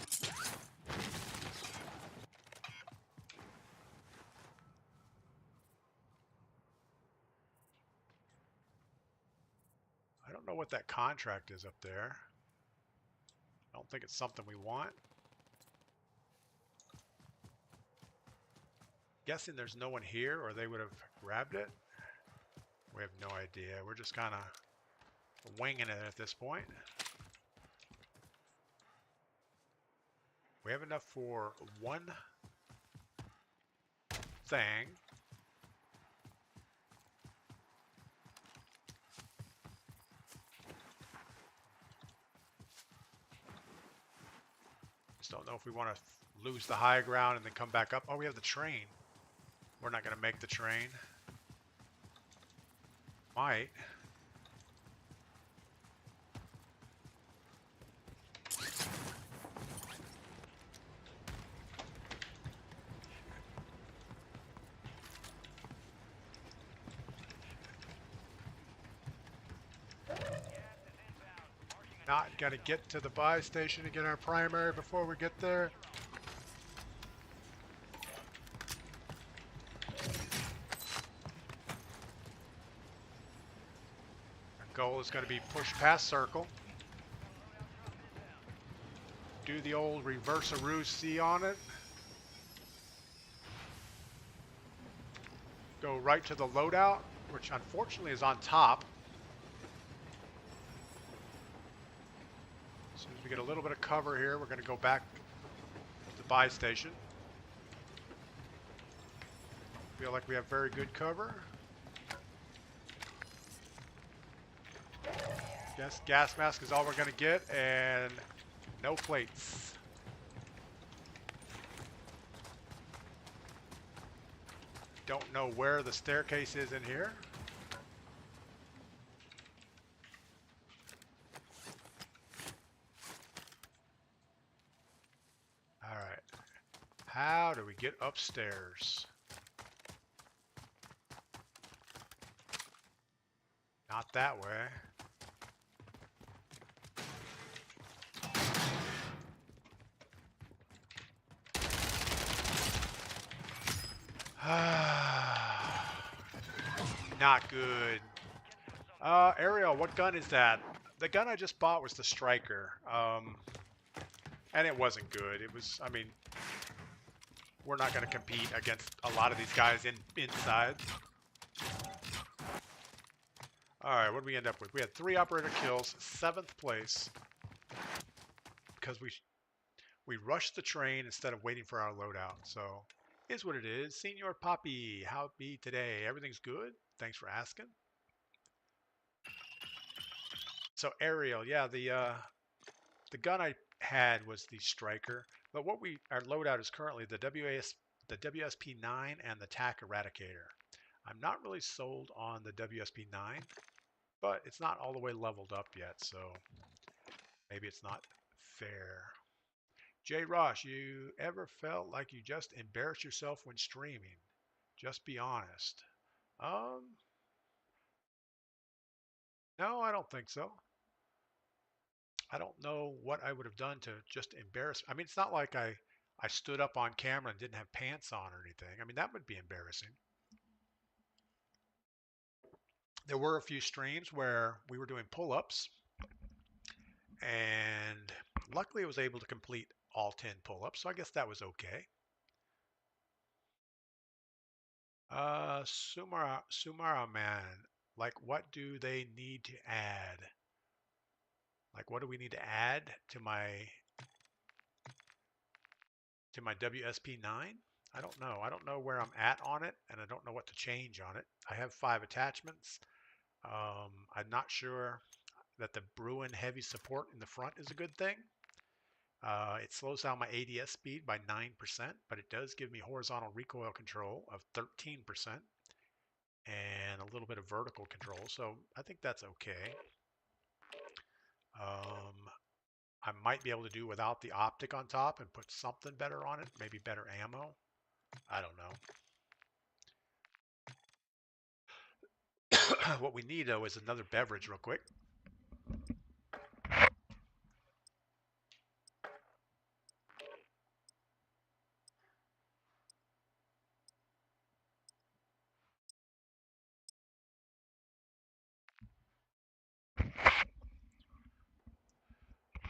know what that contract is up there. I don't think it's something we want. Guessing there's no one here or they would have grabbed it. We have no idea. We're just kind of winging it at this point. We have enough for one thing. Just don't know if we want to lose the high ground and then come back up. Oh, we have the train. We're not going to make the train. Might. Not going to get to the buy station to get our primary before we get there. Our goal is going to be push past circle. Do the old reverse-a-roo C on it. Go right to the loadout, which unfortunately is on top. As soon as we get a little bit of cover here, we're going to go back to the buy station. Feel like we have very good cover. Yes, gas mask is all we're going to get, and no plates. Don't know where the staircase is in here. All right. How do we get upstairs? Not that way. Not good. Ariel, what gun is that? The gun I just bought was the Striker. And it wasn't good. It was, I mean, we're not going to compete against a lot of these guys inside. Alright, what did we end up with? We had 3 operator kills, 7th place. Because we rushed the train instead of waiting for our loadout. So, is what it is. Senior Poppy, how it be today? Everything's good? Thanks for asking. So Ariel, yeah, the gun I had was the Striker, but our loadout is currently the WSP-9 and the TAC Eradicator. I'm not really sold on the WSP-9, but it's not all the way leveled up yet, so maybe it's not fair. Jay Ross, you ever felt like you just embarrassed yourself when streaming? Just be honest. No, I don't think so. I don't know what I would have done to just embarrass. I mean, it's not like I stood up on camera and didn't have pants on or anything. I mean, that would be embarrassing. There were a few streams where we were doing pull-ups, and luckily I was able to complete all 10 pull-ups, so I guess that was okay. Sumara man, like what do they need to add? Like what do we need to add to my WSP-9? I don't know. I don't know where I'm at on it, and I don't know what to change on it. I have 5 attachments. I'm not sure that the Bruin heavy support in the front is a good thing. It slows down my ADS speed by 9%, but it does give me horizontal recoil control of 13% and a little bit of vertical control, so I think that's okay. I might be able to do without the optic on top and put something better on it, maybe better ammo. I don't know. What we need, though, is another beverage real quick.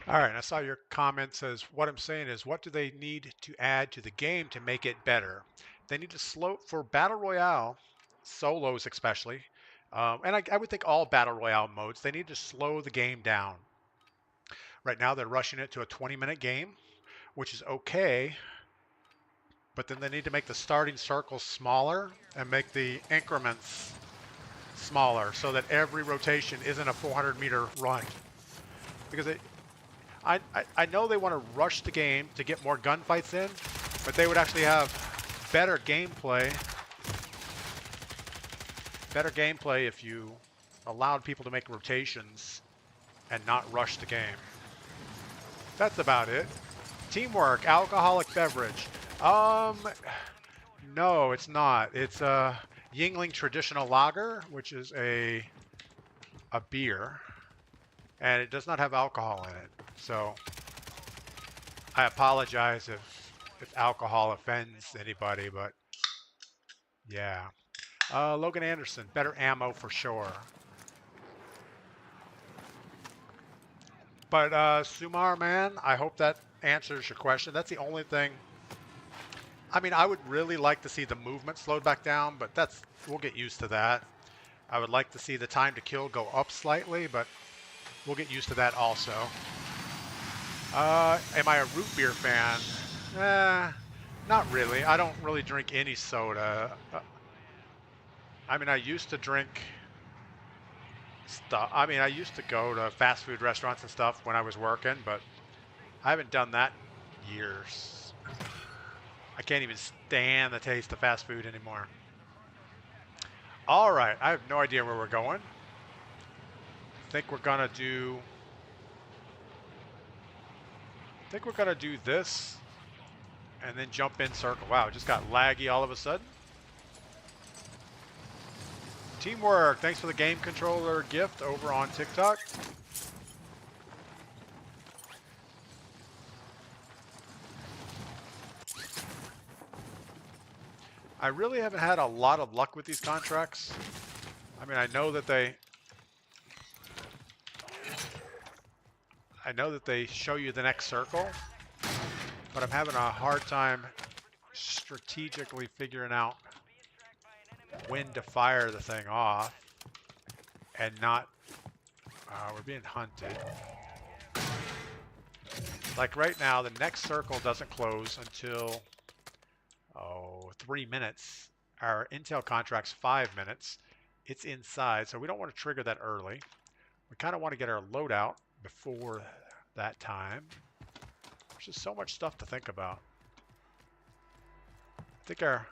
All right, I saw your comment says, what I'm saying is, what do they need to add to the game to make it better? They need to slow, for Battle Royale, solos especially, and I would think all Battle Royale modes, they need to slow the game down. Right now, they're rushing it to a 20-minute game, which is okay, but then they need to make the starting circles smaller and make the increments smaller so that every rotation isn't a 400-meter run. Because I know they want to rush the game to get more gunfights in, but they would actually have better gameplay if you allowed people to make rotations and not rush the game. That's about it. Teamwork, alcoholic beverage. No, it's not. It's a Yingling traditional lager, which is a beer, and it does not have alcohol in it. So I apologize if alcohol offends anybody, but yeah. Logan Anderson, better ammo for sure. But Sumar, man, I hope that answers your question. That's the only thing. I mean, I would really like to see the movement slowed back down, but we'll get used to that. I would like to see the time to kill go up slightly, but we'll get used to that also. Am I a root beer fan? Not really. I don't really drink any soda. I mean, I used to drink stuff. I mean, I used to go to fast food restaurants and stuff when I was working, but I haven't done that in years. I can't even stand the taste of fast food anymore. All right, I have no idea where we're going. I think we're gonna do this and then jump in circle. Wow, it just got laggy all of a sudden. Teamwork, thanks for the game controller gift over on TikTok. I really haven't had a lot of luck with these contracts. I mean, I know that they show you the next circle, but I'm having a hard time strategically figuring out when to fire the thing off and not. We're being hunted. Like right now, the next circle doesn't close until 3 minutes. Our intel contract's 5 minutes. It's inside, so we don't want to trigger that early. We kind of want to get our loadout before that time. There's just so much stuff to think about. I think our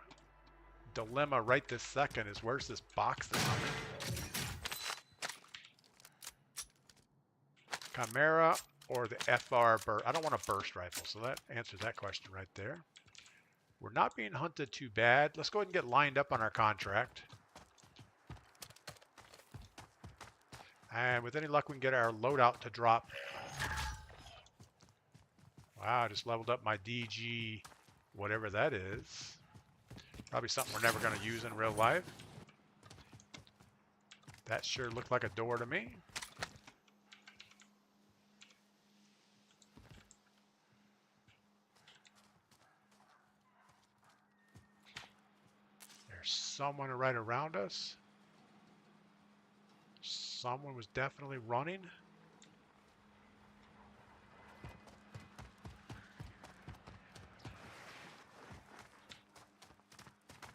dilemma right this second is, where's this box that's coming? Chimera or the FR burst? I don't want a burst rifle, so that answers that question right there. We're not being hunted too bad. Let's go ahead and get lined up on our contract. And with any luck, we can get our loadout to drop. Wow, I just leveled up my DG, whatever that is. Probably something we're never going to use in real life. That sure looked like a door to me. There's someone right around us. Someone was definitely running.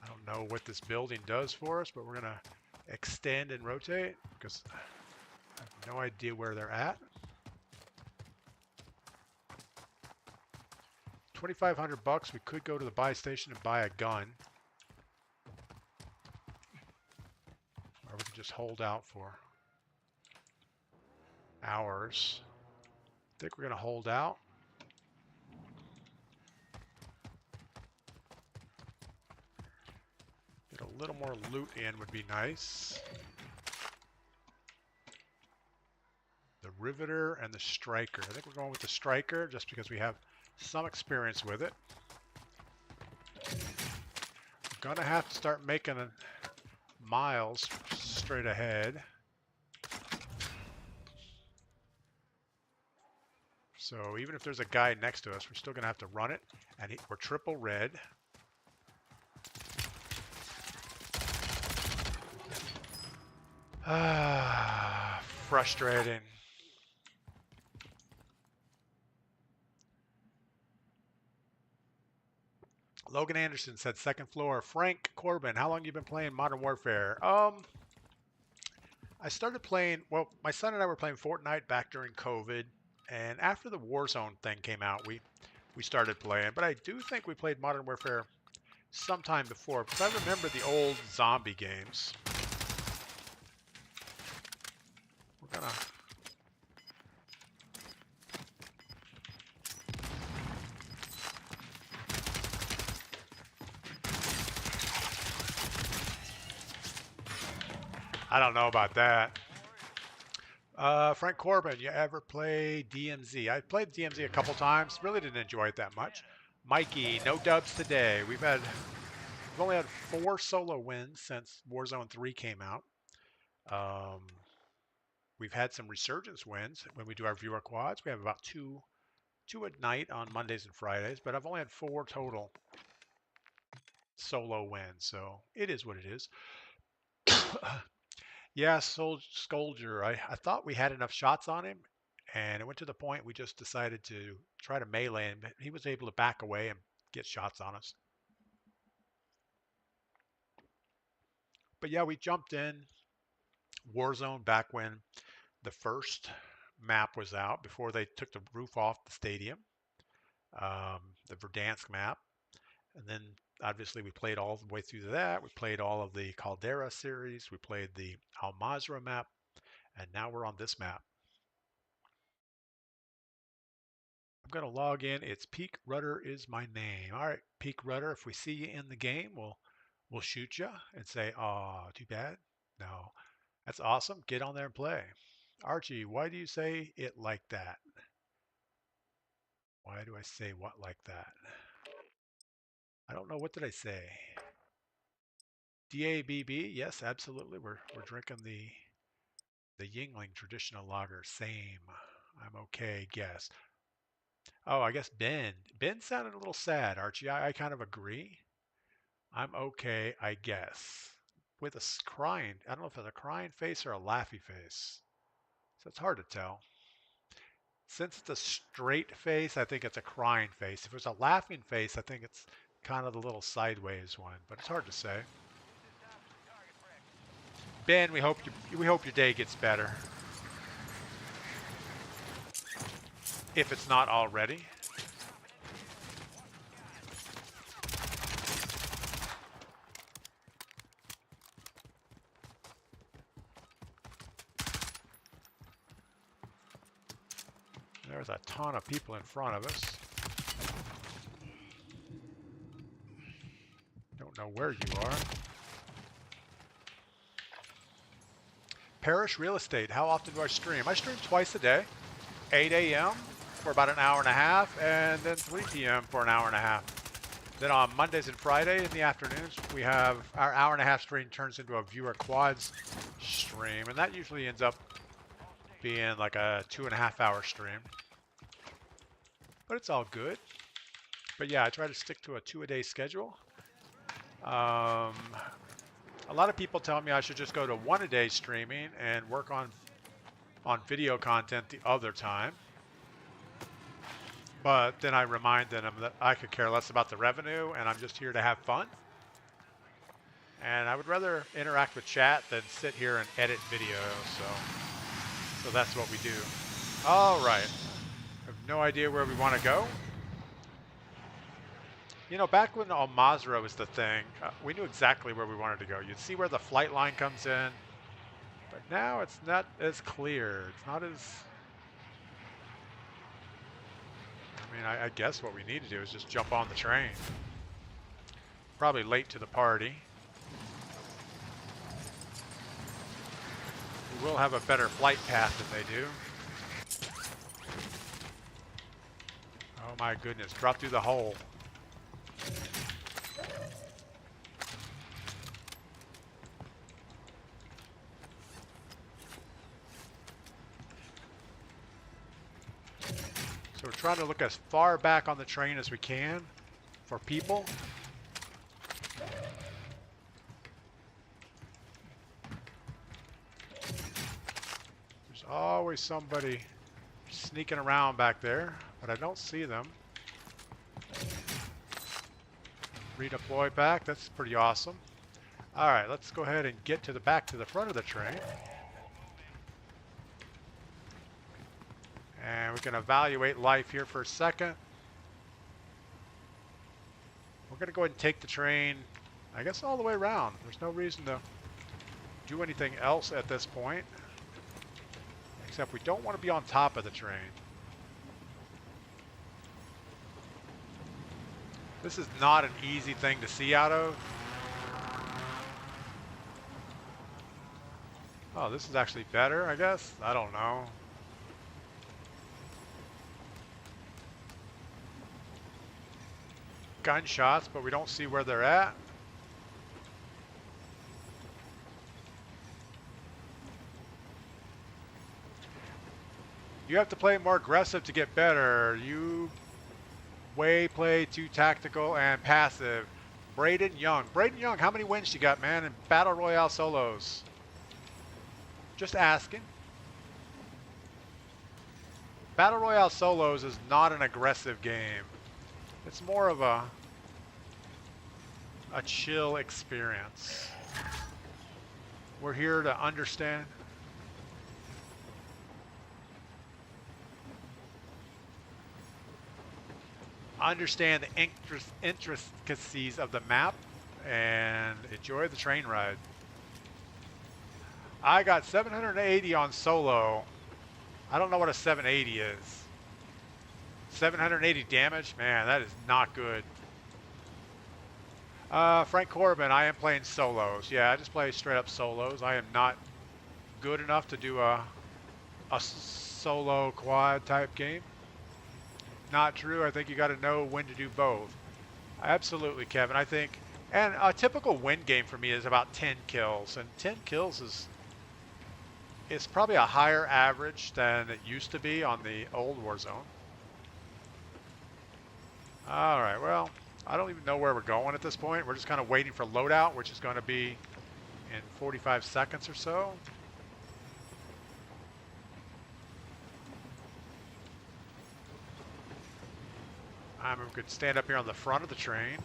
I don't know what this building does for us, but we're going to extend and rotate because I have no idea where they're at. 2,500 bucks. We could go to the buy station and buy a gun. Or we could just hold out for hours. I think we're going to hold out. Get a little more loot in would be nice. The Riveter and the Striker. I think we're going with the Striker just because we have some experience with it. We're going to have to start making miles straight ahead. So even if there's a guy next to us, we're still going to have to run it. And we're triple red. Ah, frustrating. Logan Anderson said second floor. Frank Corbin, how long you been playing Modern Warfare? I started playing, well, my son and I were playing Fortnite back during COVID. And after the Warzone thing came out, we started playing. But I do think we played Modern Warfare sometime before, because I remember the old zombie games. We're gonna... I don't know about that. Frank Corbin, you ever play DMZ? I played DMZ a couple times. Really didn't enjoy it that much. Mikey, no dubs today. We've only had 4 solo wins since Warzone 3 came out. We've had some resurgence wins when we do our viewer quads. We have about two at night on Mondays and Fridays, but I've only had 4 total solo wins, so it is what it is. Yeah, Scolger. I thought we had enough shots on him, and it went to the point we just decided to try to melee him. But he was able to back away and get shots on us. But yeah, we jumped in Warzone back when the first map was out, before they took the roof off the stadium, the Verdansk map. And then obviously we played all the way through that. We played all of the Caldera series. We played the Al Mazrah map. And now we're on this map. I'm going to log in. It's Peak Rudder is my name. All right, Peak Rudder, if we see you in the game, we'll shoot you and say, oh, too bad. No, that's awesome. Get on there and play. Archie, why do you say it like that? Why do I say what like that? I don't know. What did I say? DABB, yes, absolutely. We're drinking the Yingling traditional lager. Same. I'm okay. Guess. Oh, I guess Ben. Ben sounded a little sad, Archie. I kind of agree. I'm okay, I guess. With a crying, I don't know if it's a crying face or a laughy face. So it's hard to tell. Since it's a straight face, I think it's a crying face. If it's a laughing face, I think it's kind of the little sideways one, but it's hard to say. Ben, we hope your day gets better. If it's not already. There's a ton of people in front of us. Don't know where you are. Parish Real Estate, how often do I stream? I stream twice a day, 8 a.m. for about an hour and a half, and then 3 p.m. for an hour and a half. Then on Mondays and Friday in the afternoons, we have our hour and a half stream turns into a viewer quads stream, and that usually ends up being like a 2.5 hour stream. But it's all good. But yeah, I try to stick to a 2-a-day schedule. A lot of people tell me I should just go to 1-a-day streaming and work on video content the other time. But then I remind them that I could care less about the revenue and I'm just here to have fun. And I would rather interact with chat than sit here and edit video. So that's what we do. All right. I have no idea where we want to go. You know, back when Al Mazrah was the thing, we knew exactly where we wanted to go. You'd see where the flight line comes in, but now it's not as clear. It's not as... I mean, I guess what we need to do is just jump on the train. Probably late to the party. We will have a better flight path than they do. Oh my goodness, drop through the hole. So trying to look as far back on the train as we can for people. There's always somebody sneaking around back there, but I don't see them. Redeploy back. That's pretty awesome. All right, let's go ahead and get to the back to the front of the train. And we can evaluate life here for a second. We're going to go ahead and take the train, I guess, all the way around. There's no reason to do anything else at this point. Except we don't want to be on top of the train. This is not an easy thing to see out of. Oh, this is actually better, I guess. I don't know. Gunshots, but we don't see where they're at. You have to play more aggressive to get better. You play too tactical and passive. Braden Young. Braden Young, how many wins you got, man, in Battle Royale solos? Just asking. Battle Royale solos is not an aggressive game. It's more of a chill experience. We're here to understand. Understand the intricacies of the map and enjoy the train ride. I got 780 on solo. I don't know what a 780 is. 780 damage? Man, that is not good. Frank Corbin, I am playing solos. Yeah, I just play straight up solos. I am not good enough to do a solo quad type game. Not true. I think you got to know when to do both. Absolutely, Kevin. I think, and a typical win game for me is about 10 kills, and 10 kills is probably a higher average than it used to be on the old Warzone. All right, well, I don't even know where we're going at this point. We're just kind of waiting for loadout, which is going to be in 45 seconds or so. We could stand up here on the front of the train.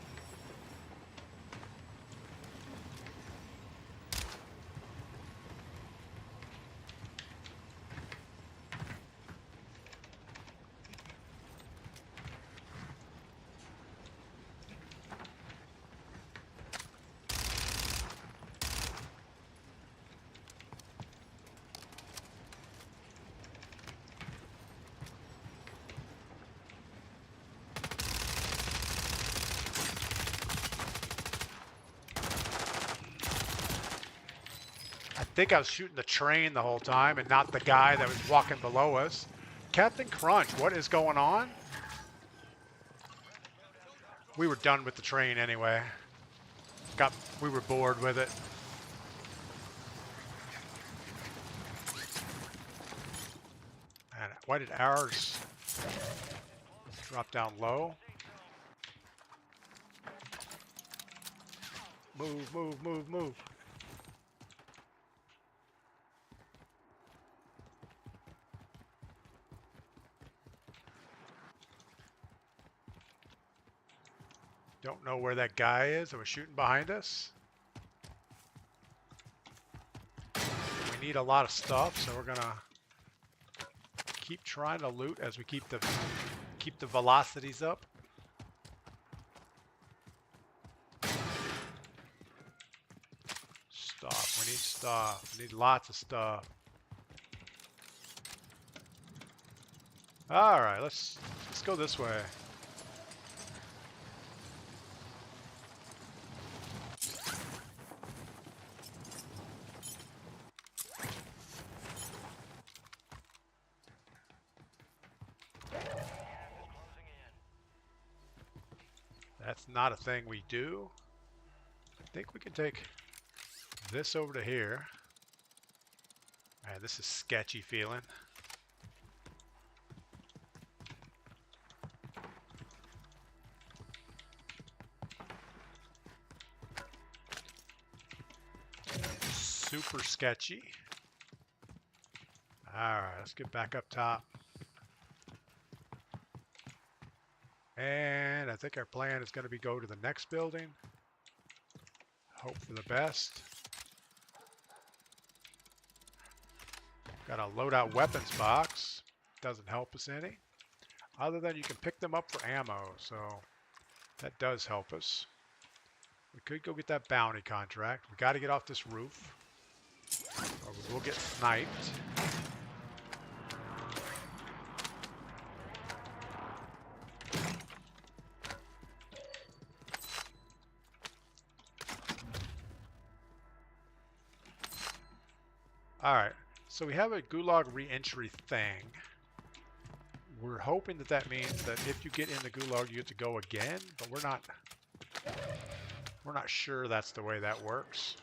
I think I was shooting the train the whole time and not the guy that was walking below us. Captain Crunch, what is going on? We were done with the train anyway. We were bored with it. And why did ours drop down low? Move, move, move, move. Don't know where that guy is that was shooting behind us. We need a lot of stuff, so we're gonna keep trying to loot as we keep the velocities up. Stuff. We need stuff. We need lots of stuff. All right, let's go this way. That's not a thing we do. I think we can take this over to here. Man, this is sketchy feeling. super sketchy. Alright, let's get back up top. And I think our plan is going to be go to the next building. Hope for the best. Got a loadout weapons box. Doesn't help us any. Other than you can pick them up for ammo, so that does help us. We could go get that bounty contract. We got to get off this roof, or we will get sniped. Alright, so we have a gulag re-entry thing. We're hoping that that means that if you get in the gulag, you get to go again, but we're not sure that's the way that works.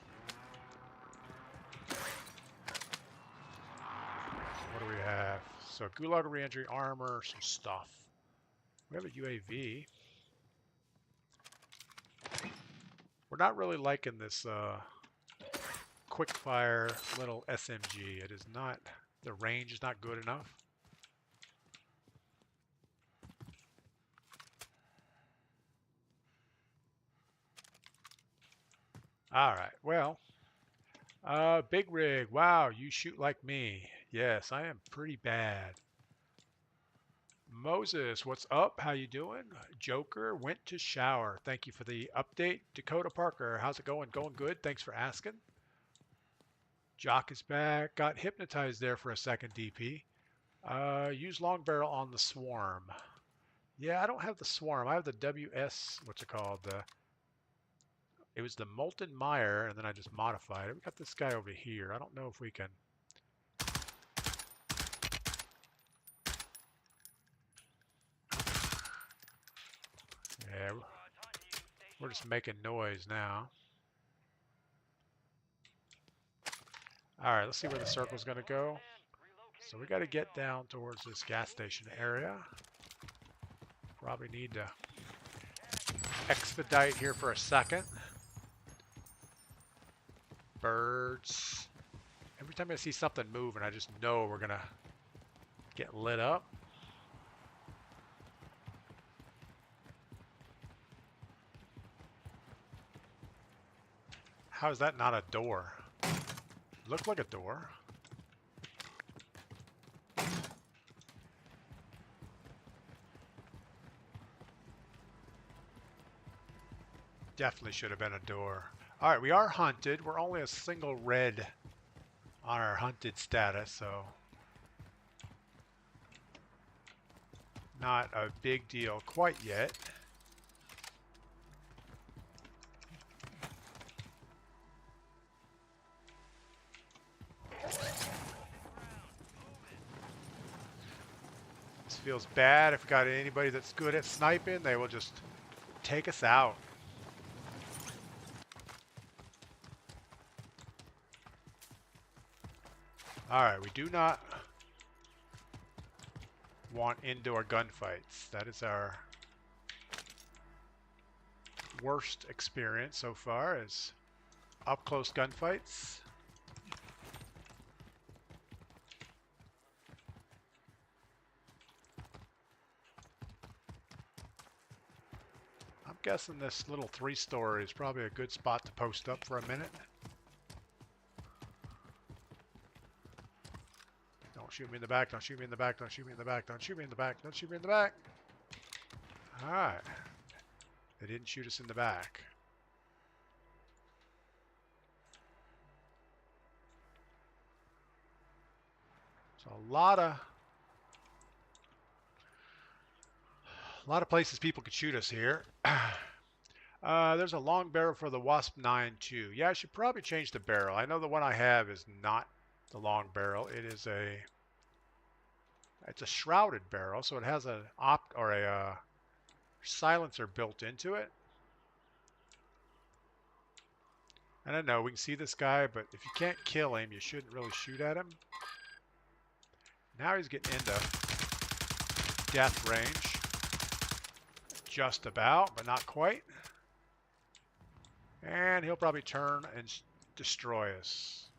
What do we have? So gulag re-entry, armor, some stuff. We have a UAV. We're not really liking this quick fire little SMG. It is not, the range is not good enough. All right, well, big rig. Wow, you shoot like me. Yes, I am pretty bad. Moses, what's up? How you doing? Joker went to shower. Thank you for the update. Dakota Parker, how's it going? Going good. Thanks for asking. Jock is back. Got hypnotized there for a second, DP. Use long barrel on the swarm. Yeah, I don't have the swarm. I have the WS, what's it called? It was the Molten Mire, and then I just modified it. We got this guy over here. I don't know if we can... Yeah, we're just making noise now. Alright, let's see where the circle's going to go. So we got to get down towards this gas station area. Probably need to expedite here for a second. Birds. Every time I see something moving, I just know we're going to get lit up. How is that not a door? Looked like a door. Definitely should have been a door. Alright, we are hunted. We're only a single red on our hunted status, so not a big deal quite yet. This feels bad. If we got anybody that's good at sniping, they will just take us out. Alright, we do not want indoor gunfights. That is our worst experience so far, is up close gunfights. I'm guessing this little 3-story is probably a good spot to post up for a minute. Don't shoot me in the back, don't shoot me in the back, don't shoot me in the back, don't shoot me in the back, don't shoot me in the back. Alright. They didn't shoot us in the back. So a lot of places people could shoot us here. There's a long barrel for the Wasp 9 too. Yeah, I should probably change the barrel. I know the one I have is not the long barrel. It is it's a shrouded barrel, so it has a silencer built into it. I don't know, we can see this guy, but if you can't kill him, you shouldn't really shoot at him. Now he's getting into death range. Just about, but not quite. And he'll probably turn and destroy us.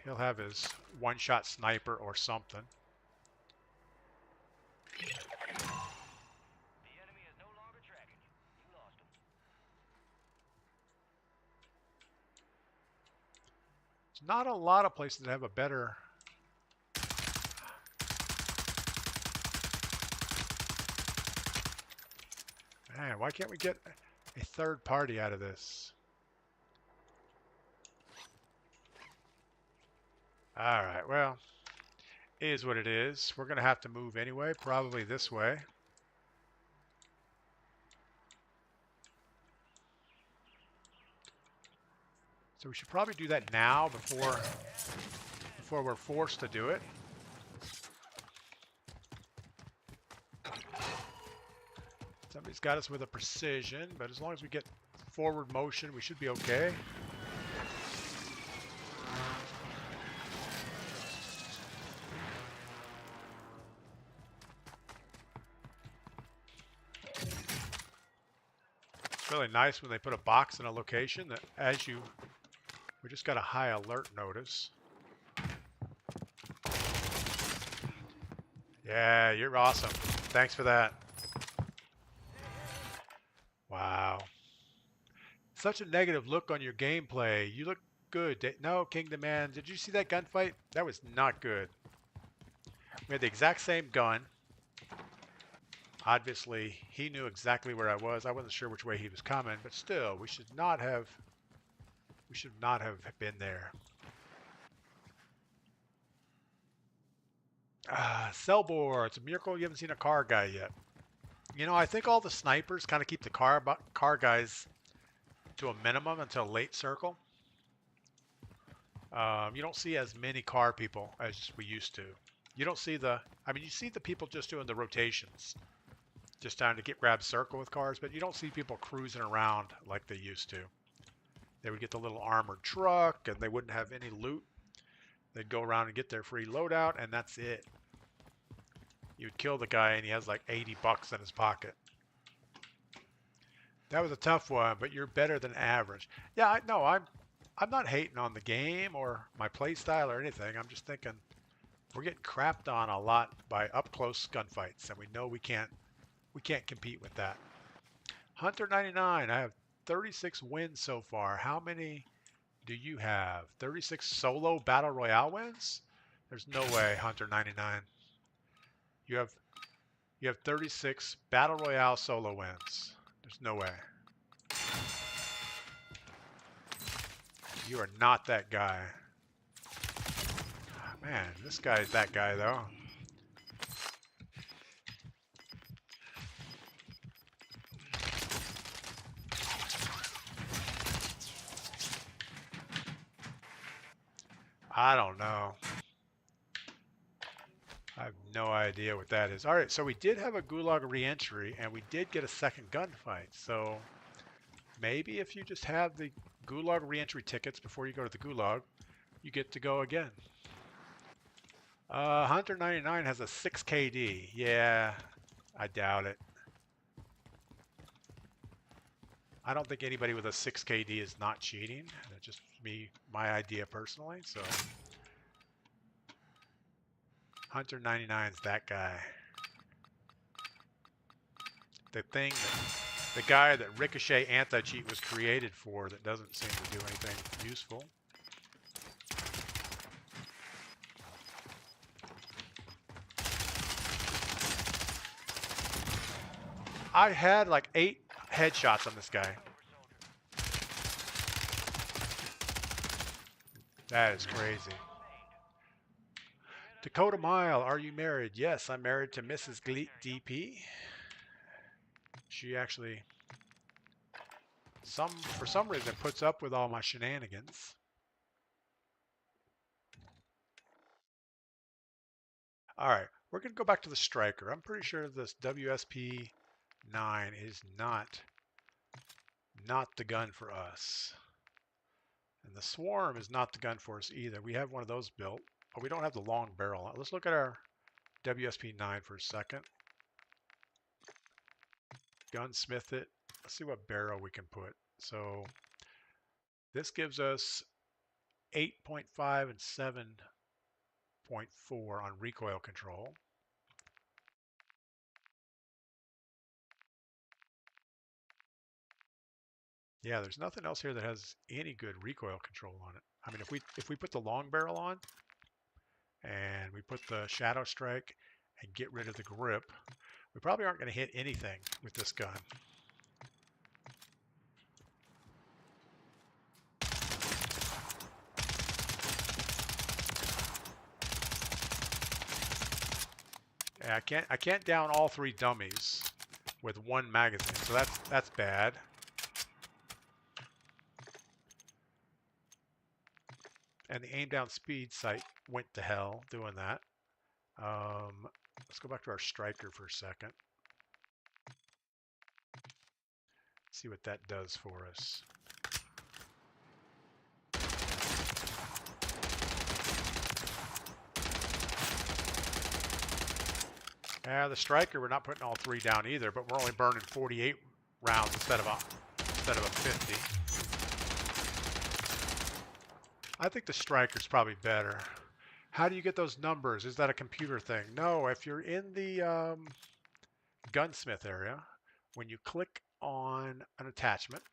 He'll have his one-shot sniper or something. The enemy is no longer tracking you. You lost him. There's not a lot of places that have a better... Man, why can't we get a third party out of this? Alright, well, it is what it is. We're going to have to move anyway, probably this way. So we should probably do that now before we're forced to do it. Somebody's got us with a precision, but as long as we get forward motion, we should be okay. It's really nice when they put a box in a location that we just got a high alert notice. Yeah, you're awesome. Thanks for that. Wow. Such a negative look on your gameplay. You look good. No, Kingdom Man, did you see that gunfight? That was not good. We had the exact same gun. Obviously, he knew exactly where I was. I wasn't sure which way he was coming, but still, we should not have been there. Cellbore, it's a miracle you haven't seen a car guy yet. You know, I think all the snipers kind of keep the car guys to a minimum until late circle. You don't see as many car people as we used to. You don't see you see the people just doing the rotations, just trying to grab circle with cars, but you don't see people cruising around like they used to. They would get the little armored truck and they wouldn't have any loot. They'd go around and get their free loadout and that's it. You'd kill the guy and he has like 80 bucks in his pocket. That was a tough one, but you're better than average. Yeah, I'm not hating on the game or my play style or anything. I'm just thinking we're getting crapped on a lot by up close gunfights, and we know we can't compete with that. Hunter 99, I have 36 wins so far. How many do you have? 36 solo battle royale wins? There's no way, Hunter 99. You have 36 battle royale solo wins. There's no way. You are not that guy. Man, this guy's that guy though. I don't know. I have no idea what that is. All right, so we did have a Gulag re-entry, and we did get a second gunfight. So maybe if you just have the Gulag re-entry tickets before you go to the Gulag, you get to go again. Hunter 99 has a 6 KD. Yeah, I doubt it. I don't think anybody with a 6 KD is not cheating. That's just my idea personally. So Hunter 99 is that guy. The guy that Ricochet anti-cheat was created for that doesn't seem to do anything useful. I had like 8 headshots on this guy. That is crazy. Dakota Mile, are you married? Yes, I'm married to Mrs. DP. She actually, for some reason, puts up with all my shenanigans. All right, we're going to go back to the Striker. I'm pretty sure this WSP 9 is not the gun for us. And the Swarm is not the gun for us either. We have one of those built, but we don't have the long barrel. Let's look at our WSP 9 for a second. Gunsmith it. Let's see what barrel we can put. So this gives us 8.5 and 7.4 on recoil control. Yeah, there's nothing else here that has any good recoil control on it. I mean, if we put the long barrel on and we put the shadow strike and get rid of the grip, we probably aren't going to hit anything with this gun. Yeah, I can't down all three dummies with one magazine, so that's bad. And the aim down speed sight went to hell doing that. Let's go back to our striker for a second. See what that does for us. Yeah, the striker, we're not putting all three down either, but we're only burning 48 rounds instead of a 50. I think the striker's probably better. How do you get those numbers? Is that a computer thing? No, if you're in the gunsmith area, when you click on an attachment,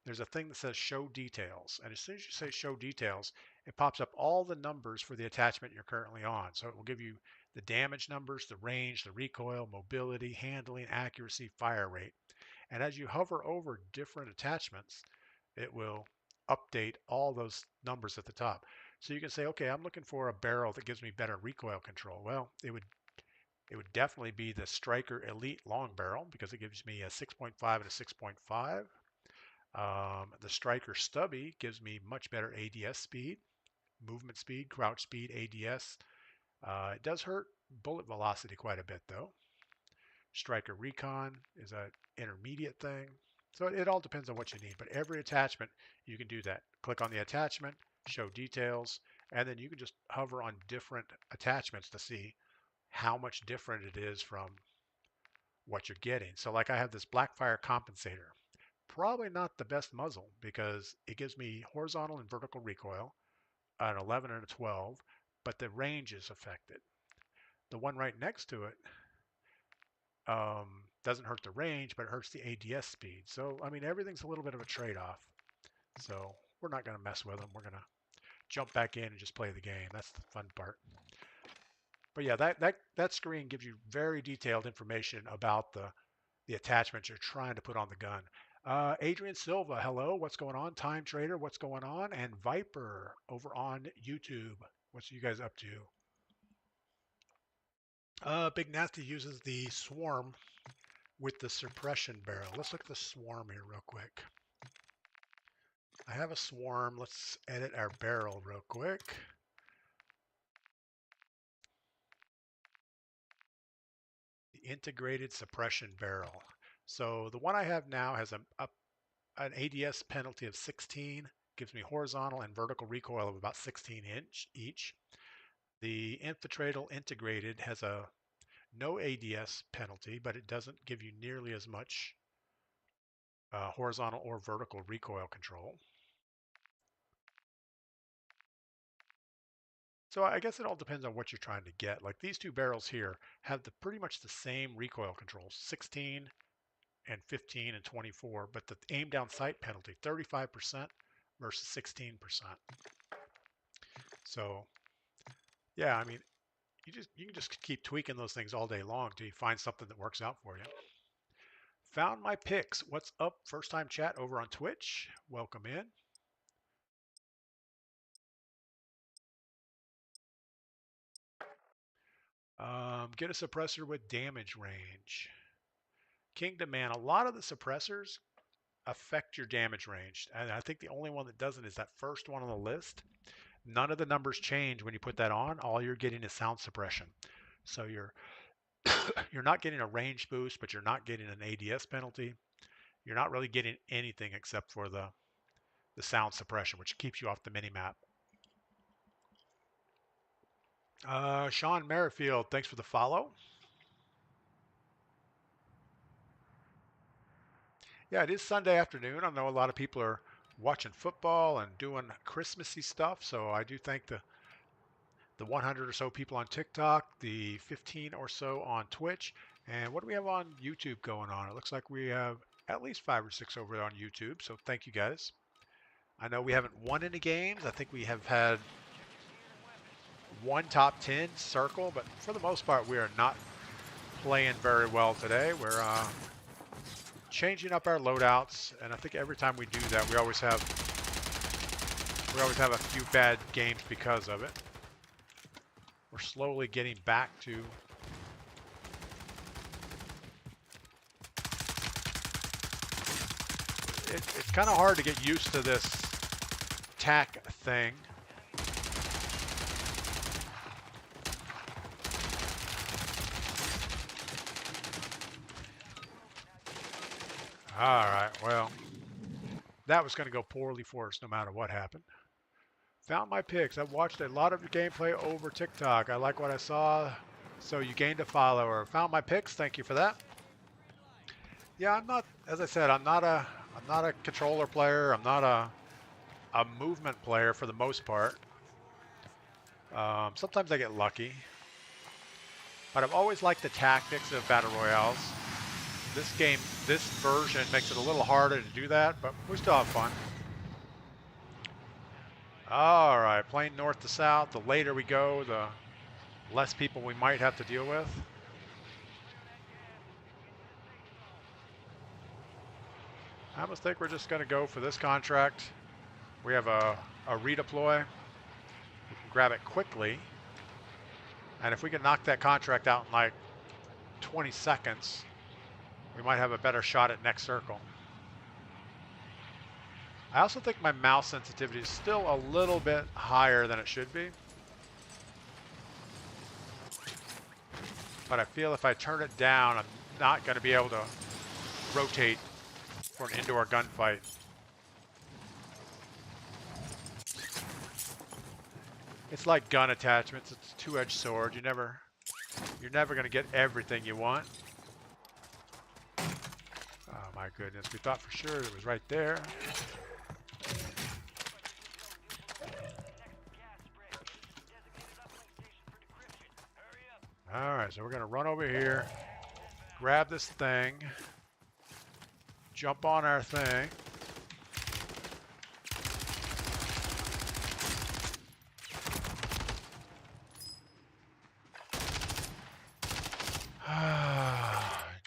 there's a thing that says show details. And as soon as you say show details, it pops up all the numbers for the attachment you're currently on. So it will give you the damage numbers, the range, the recoil, mobility, handling, accuracy, fire rate. And as you hover over different attachments, it will update all those numbers at the top. So you can say, okay, I'm looking for a barrel that gives me better recoil control. Well, it would definitely be the Striker Elite long barrel because it gives me a 6.5 and a 6.5. The Striker Stubby gives me much better ADS speed, movement speed, crouch speed, ADS. It does hurt bullet velocity quite a bit though. Striker Recon is an intermediate thing. So it all depends on what you need, but every attachment you can do that. Click on the attachment, show details, and then you can just hover on different attachments to see how much different it is from what you're getting. So like I have this Blackfire compensator. Probably not the best muzzle because it gives me horizontal and vertical recoil, an 11 and a 12, but the range is affected. The one right next to it doesn't hurt the range, but it hurts the ADS speed. So, I mean, everything's a little bit of a trade-off. So we're not going to mess with them. We're going to jump back in and just play the game. That's the fun part. But yeah, that screen gives you very detailed information about the attachments you're trying to put on the gun. Adrian Silva, hello. What's going on? Time Trader, what's going on? And Viper over on YouTube. What's you guys up to? Big Nasty uses the Swarm with the suppression barrel. Let's look at the Swarm here real quick. I have a Swarm. Let's edit our barrel real quick. The integrated suppression barrel. So the one I have now has an ADS penalty of 16, gives me horizontal and vertical recoil of about 16 inch each. The Infiltrator integrated has a no ADS penalty, but it doesn't give you nearly as much horizontal or vertical recoil control. So I guess it all depends on what you're trying to get. Like these two barrels here have pretty much the same recoil controls, 16 and 15 and 24, but the aim down sight penalty, 35% versus 16%. So yeah, I mean, you can just keep tweaking those things all day long till you find something that works out for you. Found my picks. What's up? First time chat over on Twitch. Welcome in. Get a suppressor with damage range. Kingdom Man, a lot of the suppressors affect your damage range. And I think the only one that doesn't is that first one on the list. None of the numbers change when you put that on. All you're getting is sound suppression. So you're you're not getting a range boost, but you're not getting an ADS penalty. You're not really getting anything except for the sound suppression, which keeps you off the mini map. Sean Merrifield, thanks for the follow. Yeah, it is Sunday afternoon. I know a lot of people are watching football and doing Christmassy stuff. So I do thank the 100 or so people on TikTok, the 15 or so on Twitch, and what do we have on YouTube going on? It looks like we have at least 5 or 6 over on YouTube. So thank you guys. I know we haven't won any games. I think we have had one top 10 circle, but for the most part, we are not playing very well today. We're changing up our loadouts, and I think every time we do that, we always have a few bad games because of it. We're slowly getting back to it's kind of hard to get used to this tack thing. All right, well, that was going to go poorly for us no matter what happened. Found my picks. I've watched a lot of your gameplay over TikTok. I like what I saw, so you gained a follower. Found my picks. Thank you for that. Yeah, I'm not, as I said, I'm not a controller player. I'm not a movement player for the most part. Sometimes I get lucky, but I've always liked the tactics of battle royales. This version makes it a little harder to do that, but we still have fun. All right, playing north to south. The later we go, the less people we might have to deal with. I almost think we're just going to go for this contract. We have a redeploy. We can grab it quickly. And if we can knock that contract out in like 20 seconds, we might have a better shot at next circle. I also think my mouse sensitivity is still a little bit higher than it should be. But I feel if I turn it down, I'm not going to be able to rotate for an indoor gunfight. It's like gun attachments. It's a two-edged sword. You're never going to get everything you want. Oh my goodness, we thought for sure it was right there. All right, so we're going to run over here, grab this thing, jump on our thing.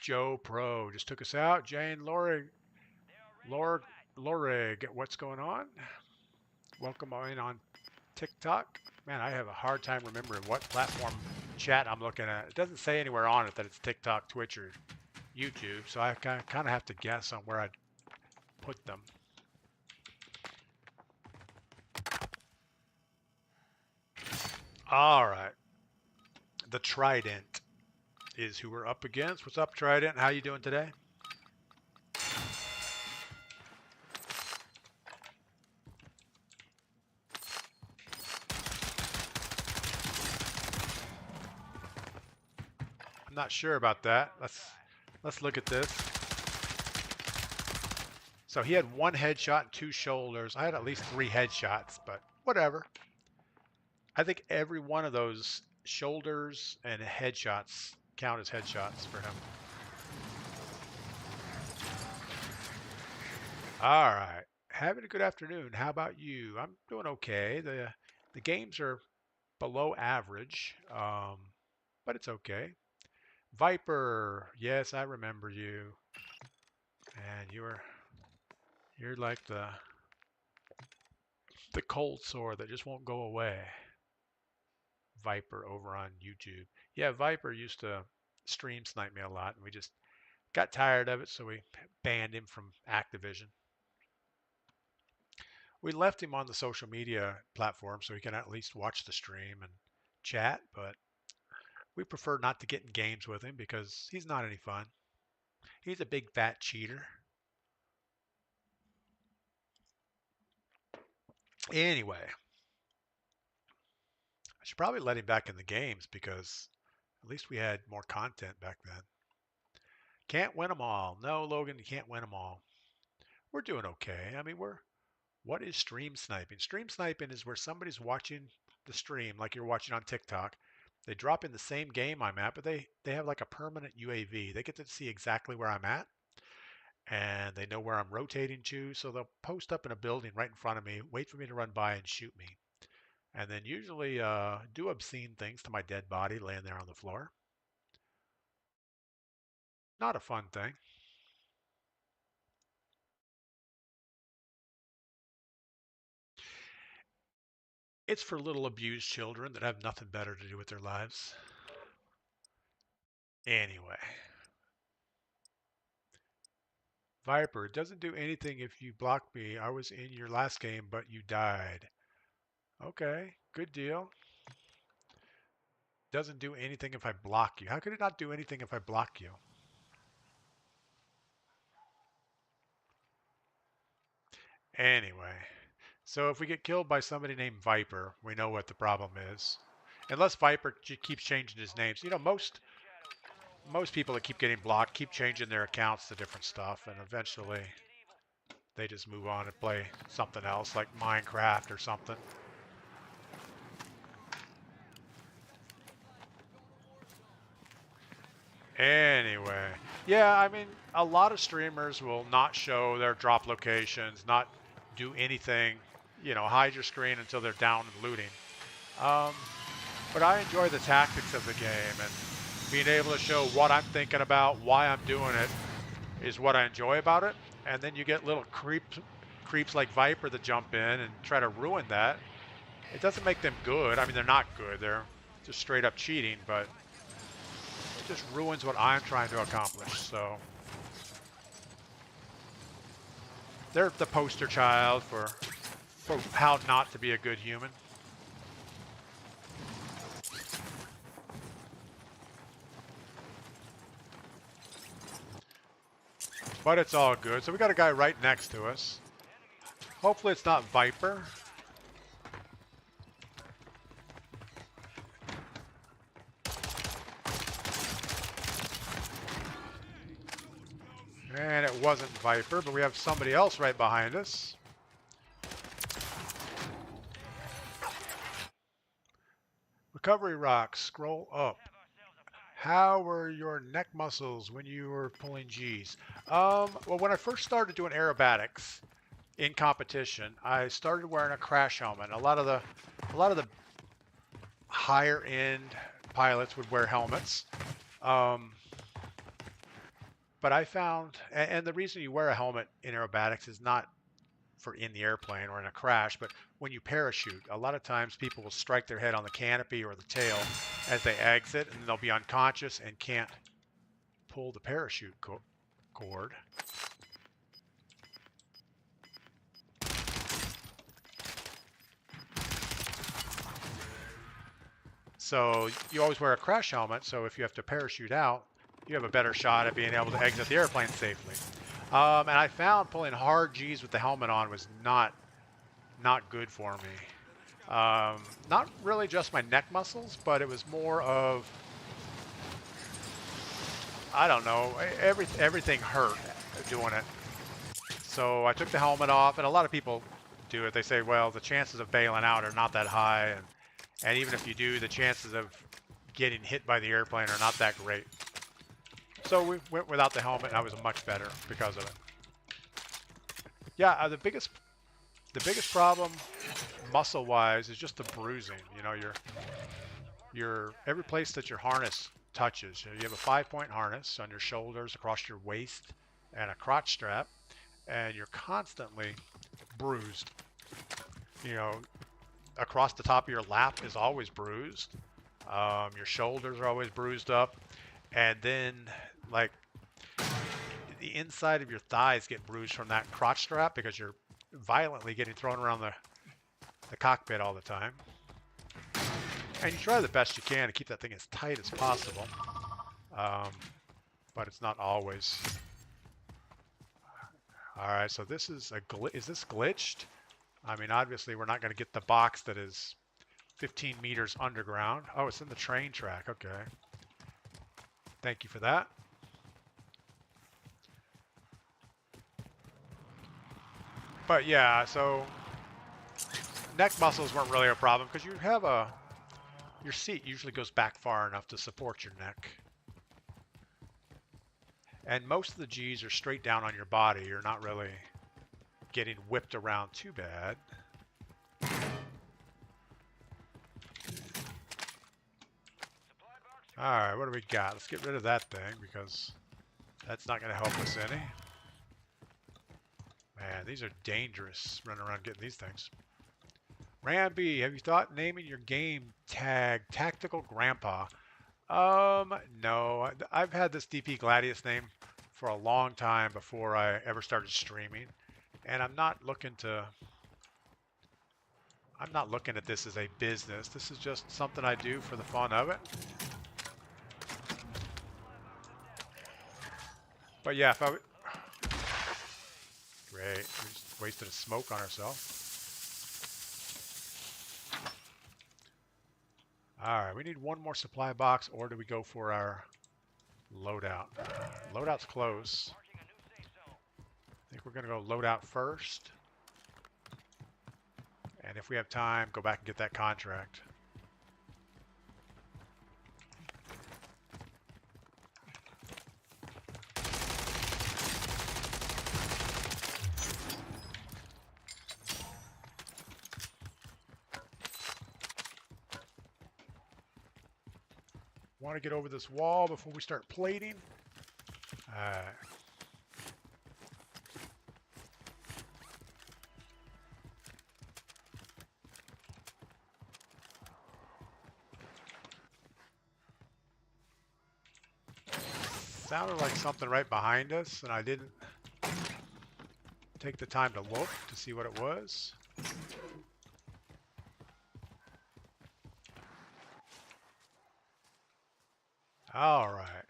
Joe Pro just took us out. Jane Lorig, what's going on? Welcome in on TikTok. Man, I have a hard time remembering what platform chat I'm looking at. It doesn't say anywhere on it that it's TikTok, Twitch, or YouTube, so I kind of have to guess on where I'd put them. All right. The Trident is who we're up against. What's up, Trident? How you doing today? I'm not sure about that. Let's look at this. So he had one headshot and 2 shoulders. I had at least 3 headshots, but whatever. I think every one of those shoulders and headshots count as headshots for him. All right. Having a good afternoon. How about you? I'm doing okay. The games are below average, but it's okay. Viper, yes, I remember you. And you're like the cold sore that just won't go away. Viper over on YouTube. Yeah, Viper used to stream snipe me a lot, and we just got tired of it, so we banned him from Activision. We left him on the social media platform so he can at least watch the stream and chat, but we prefer not to get in games with him because he's not any fun. He's a big fat cheater. Anyway, I should probably let him back in the games because at least we had more content back then. Can't win them all. No, Logan, you can't win them all. We're doing okay. I mean, What is stream sniping? Stream sniping is where somebody's watching the stream like you're watching on TikTok. They drop in the same game I'm at, but they have like a permanent UAV. They get to see exactly where I'm at, and they know where I'm rotating to, so they'll post up in a building right in front of me, wait for me to run by and shoot me, and then usually do obscene things to my dead body laying there on the floor. Not a fun thing. It's for little abused children that have nothing better to do with their lives. Anyway, Viper, it doesn't do anything if you block me. I was in your last game, but you died. Okay, good deal. Doesn't do anything if I block you. How could it not do anything if I block you? Anyway, so if we get killed by somebody named Viper, we know what the problem is. Unless Viper keeps changing his names. You know, most people that keep getting blocked keep changing their accounts to different stuff, and eventually they just move on and play something else like Minecraft or something. Anyway, yeah, I mean, a lot of streamers will not show their drop locations, not do anything, you know, hide your screen until they're down and looting. Um, but I enjoy the tactics of the game, and being able to show what I'm thinking about, why I'm doing it, is what I enjoy about it. And then you get little creeps like Viper that jump in and try to ruin that. It doesn't make them good. I mean, they're not good. They're just straight up cheating, but it just ruins what I'm trying to accomplish. So they're the poster child for how not to be a good human. But it's all good. So we got a guy right next to us. Hopefully it's not Viper. And it wasn't Viper, but we have somebody else right behind us. Recovery rocks, scroll up. How were your neck muscles when you were pulling G's? Well, when I first started doing aerobatics in competition, I started wearing a crash helmet. A lot of the higher end pilots would wear helmets. Um, but I found, and the reason you wear a helmet in aerobatics is not for in the airplane or in a crash, but when you parachute, a lot of times people will strike their head on the canopy or the tail as they exit, and they'll be unconscious and can't pull the parachute cord. So you always wear a crash helmet, so if you have to parachute out, you have a better shot at being able to exit the airplane safely. And I found pulling hard G's with the helmet on was not good for me. Not really just my neck muscles, but it was more of, I don't know, everything hurt doing it. So I took the helmet off, and a lot of people do it. They say, well, the chances of bailing out are not that high, and even if you do, the chances of getting hit by the airplane are not that great. So we went without the helmet, and I was much better because of it. Yeah, the biggest problem muscle-wise is just the bruising. You know, your every place that your harness touches. You have a 5-point harness on your shoulders, across your waist, and a crotch strap, and you're constantly bruised. You know, across the top of your lap is always bruised. Your shoulders are always bruised up, and then like the inside of your thighs get bruised from that crotch strap because you're violently getting thrown around the cockpit all the time. And you try the best you can to keep that thing as tight as possible, um, but it's not always. All right, so this is is this glitched? I mean, obviously we're not going to get the box that is 15 meters underground. Oh, it's in the train track. Okay. Thank you for that. But yeah, so neck muscles weren't really a problem because you have your seat usually goes back far enough to support your neck. And most of the G's are straight down on your body. You're not really getting whipped around too bad. Alright, what do we got? Let's get rid of that thing because that's not going to help us any. Man, these are dangerous running around getting these things. Ramby, have you thought naming your game tag Tactical Grandpa? No. I've had this DPGladius name for a long time before I ever started streaming, and I'm not looking at this as a business. This is just something I do for the fun of it. But yeah, if I would... Great. We just wasted a smoke on ourselves. Alright, we need one more supply box, or do we go for our loadout? Loadout's close. I think we're going to go loadout first. And if we have time, go back and get that contract. Want to get over this wall before we start plating. Sounded like something right behind us, and I didn't take the time to look to see what it was. All right.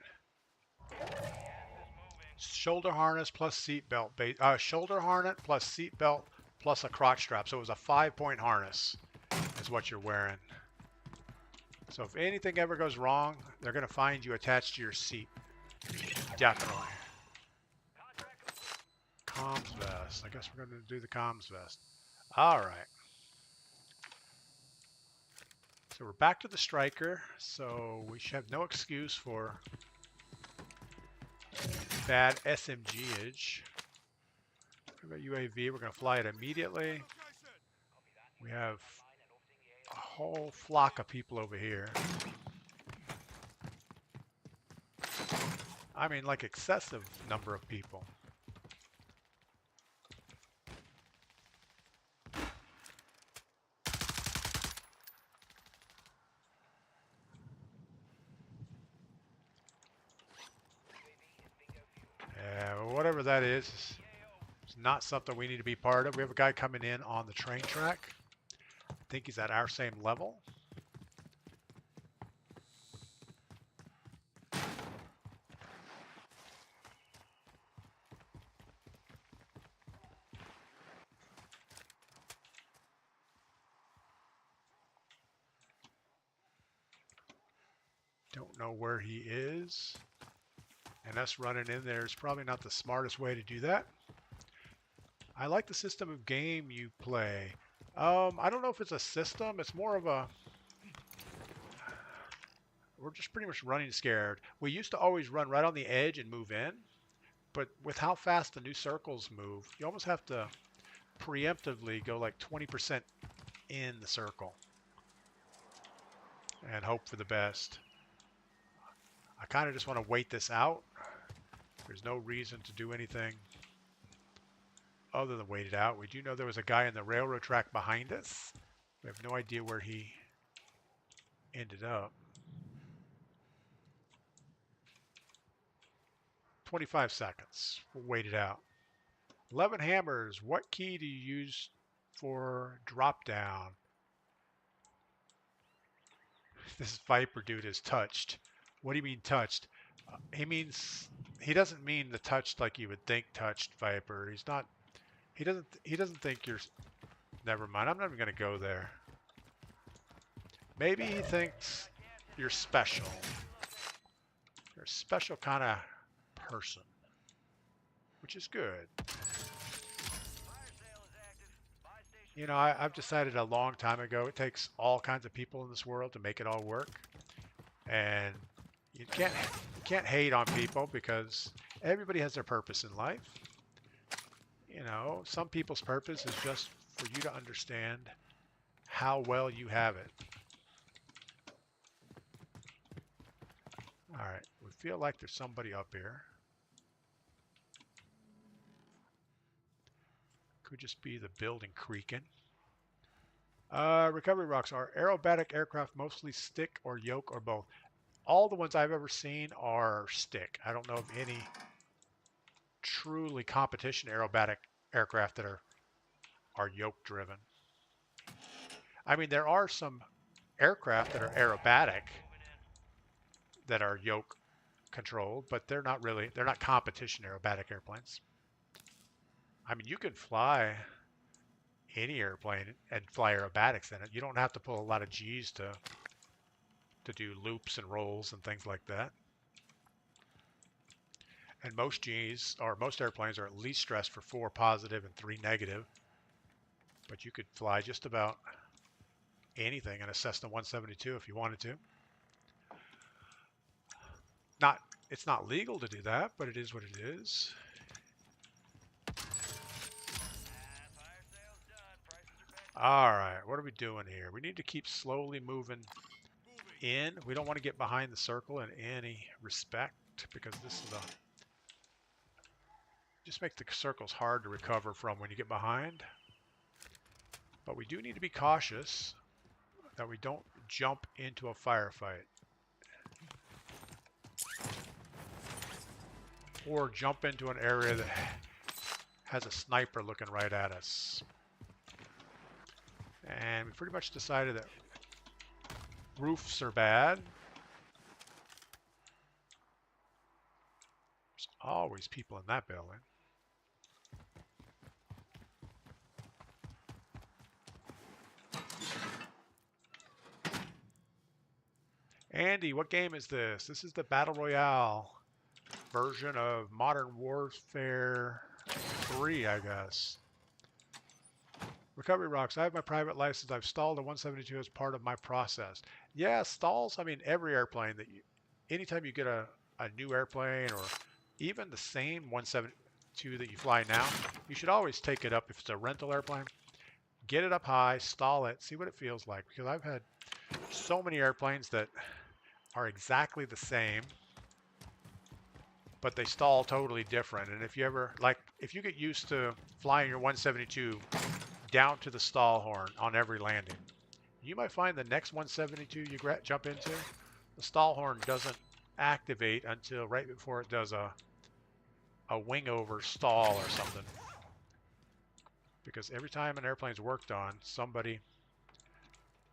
Shoulder harness plus seat belt. Shoulder harness plus seat belt plus a crotch strap. So it was a 5-point harness is what you're wearing. So if anything ever goes wrong, they're going to find you attached to your seat. Definitely. Comms vest. I guess we're going to do the comms vest. All right. So we're back to the striker. So we should have no excuse for bad SMG-age. What about UAV? We're going to fly it immediately. We have a whole flock of people over here. I mean, like excessive number of people. Yeah, whatever that is, it's not something we need to be part of. We have a guy coming in on the train track. I think he's at our same level. Don't know where he is. And us running in there is probably not the smartest way to do that. I like the system of game you play. I don't know if it's a system. It's more of a... We're just pretty much running scared. We used to always run right on the edge and move in. But with how fast the new circles move, you almost have to preemptively go like 20% in the circle. And hope for the best. I kind of just want to wait this out. There's no reason to do anything other than wait it out. We do know there was a guy in the railroad track behind us. We have no idea where he ended up. 25 seconds. We'll wait it out. 11 hammers. What key do you use for drop down? This Viper dude is touched. What do you mean touched? He doesn't mean the touched like you would think touched Viper. He's not. He doesn't think you're. Never mind. I'm not even gonna go there. Maybe he thinks you're special. You're a special kind of person, which is good. You know, I've decided a long time ago it takes all kinds of people in this world to make it all work, and you can't hate on people because everybody has their purpose in life. You know, some people's purpose is just for you to understand how well you have it. All right, we feel like there's somebody up here. Could just be the building creaking. Recovery rocks are aerobatic aircraft mostly stick or yoke or both. All the ones I've ever seen are stick. I don't know of any truly competition aerobatic aircraft that are yoke driven. I mean, there are some aircraft that are aerobatic that are yoke controlled, but they're not competition aerobatic airplanes. I mean, you can fly any airplane and fly aerobatics in it. You don't have to pull a lot of G's to do loops and rolls and things like that. And most G's or most airplanes are at least stressed for 4 positive and 3 negative. But you could fly just about anything in a Cessna 172 if you wanted to. Not, it's not legal to do that, but it is what it is. All right, what are we doing here? We need to keep slowly moving in. We don't want to get behind the circle in any respect because this is just make the circles hard to recover from when you get behind. But we do need to be cautious that we don't jump into a firefight. Or jump into an area that has a sniper looking right at us. And we pretty much decided that roofs are bad. There's always people in that building. Andy, what game is this? This is the Battle Royale version of Modern Warfare 3, I guess. Recovery Rocks, I have my private license. I've stalled a 172 as part of my process. Yeah, stalls, I mean, every airplane anytime you get a new airplane or even the same 172 that you fly now, you should always take it up if it's a rental airplane. Get it up high, stall it, see what it feels like. Because I've had so many airplanes that are exactly the same, but they stall totally different. And if you get used to flying your 172 down to the stall horn on every landing, you might find the next 172 you jump into, the stall horn doesn't activate until right before it does a wing over stall or something. Because every time an airplane's worked on, somebody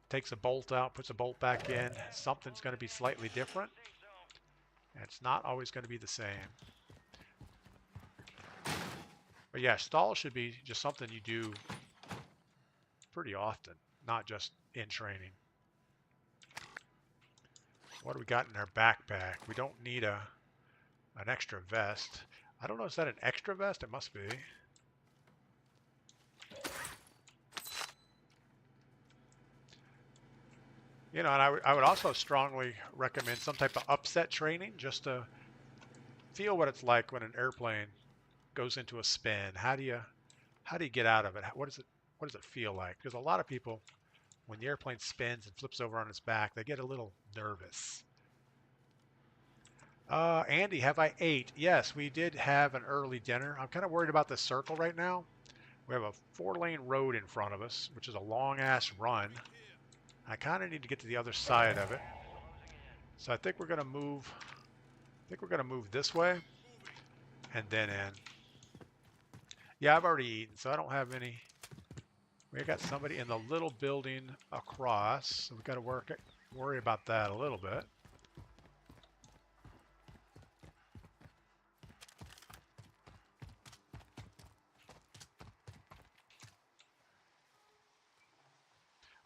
takes a bolt out, puts a bolt back in, something's going to be slightly different. And it's not always going to be the same. But yeah, stall should be just something you do pretty often, not just in training. What do we got in our backpack? We don't need an extra vest. I don't know, is that an extra vest? It must be. You know, and I would also strongly recommend some type of upset training just to feel what it's like when an airplane goes into a spin. How do you get out of it? What does it feel like? Because a lot of people, when the airplane spins and flips over on its back, they get a little nervous. Andy, have I ate? Yes, we did have an early dinner. I'm kind of worried about this circle right now. We have a 4-lane road in front of us, which is a long-ass run. I kind of need to get to the other side of it. So I think we're going to move. This way and then in. Yeah, I've already eaten, so I don't have any. We got somebody in the little building across, so we got to worry about that a little bit.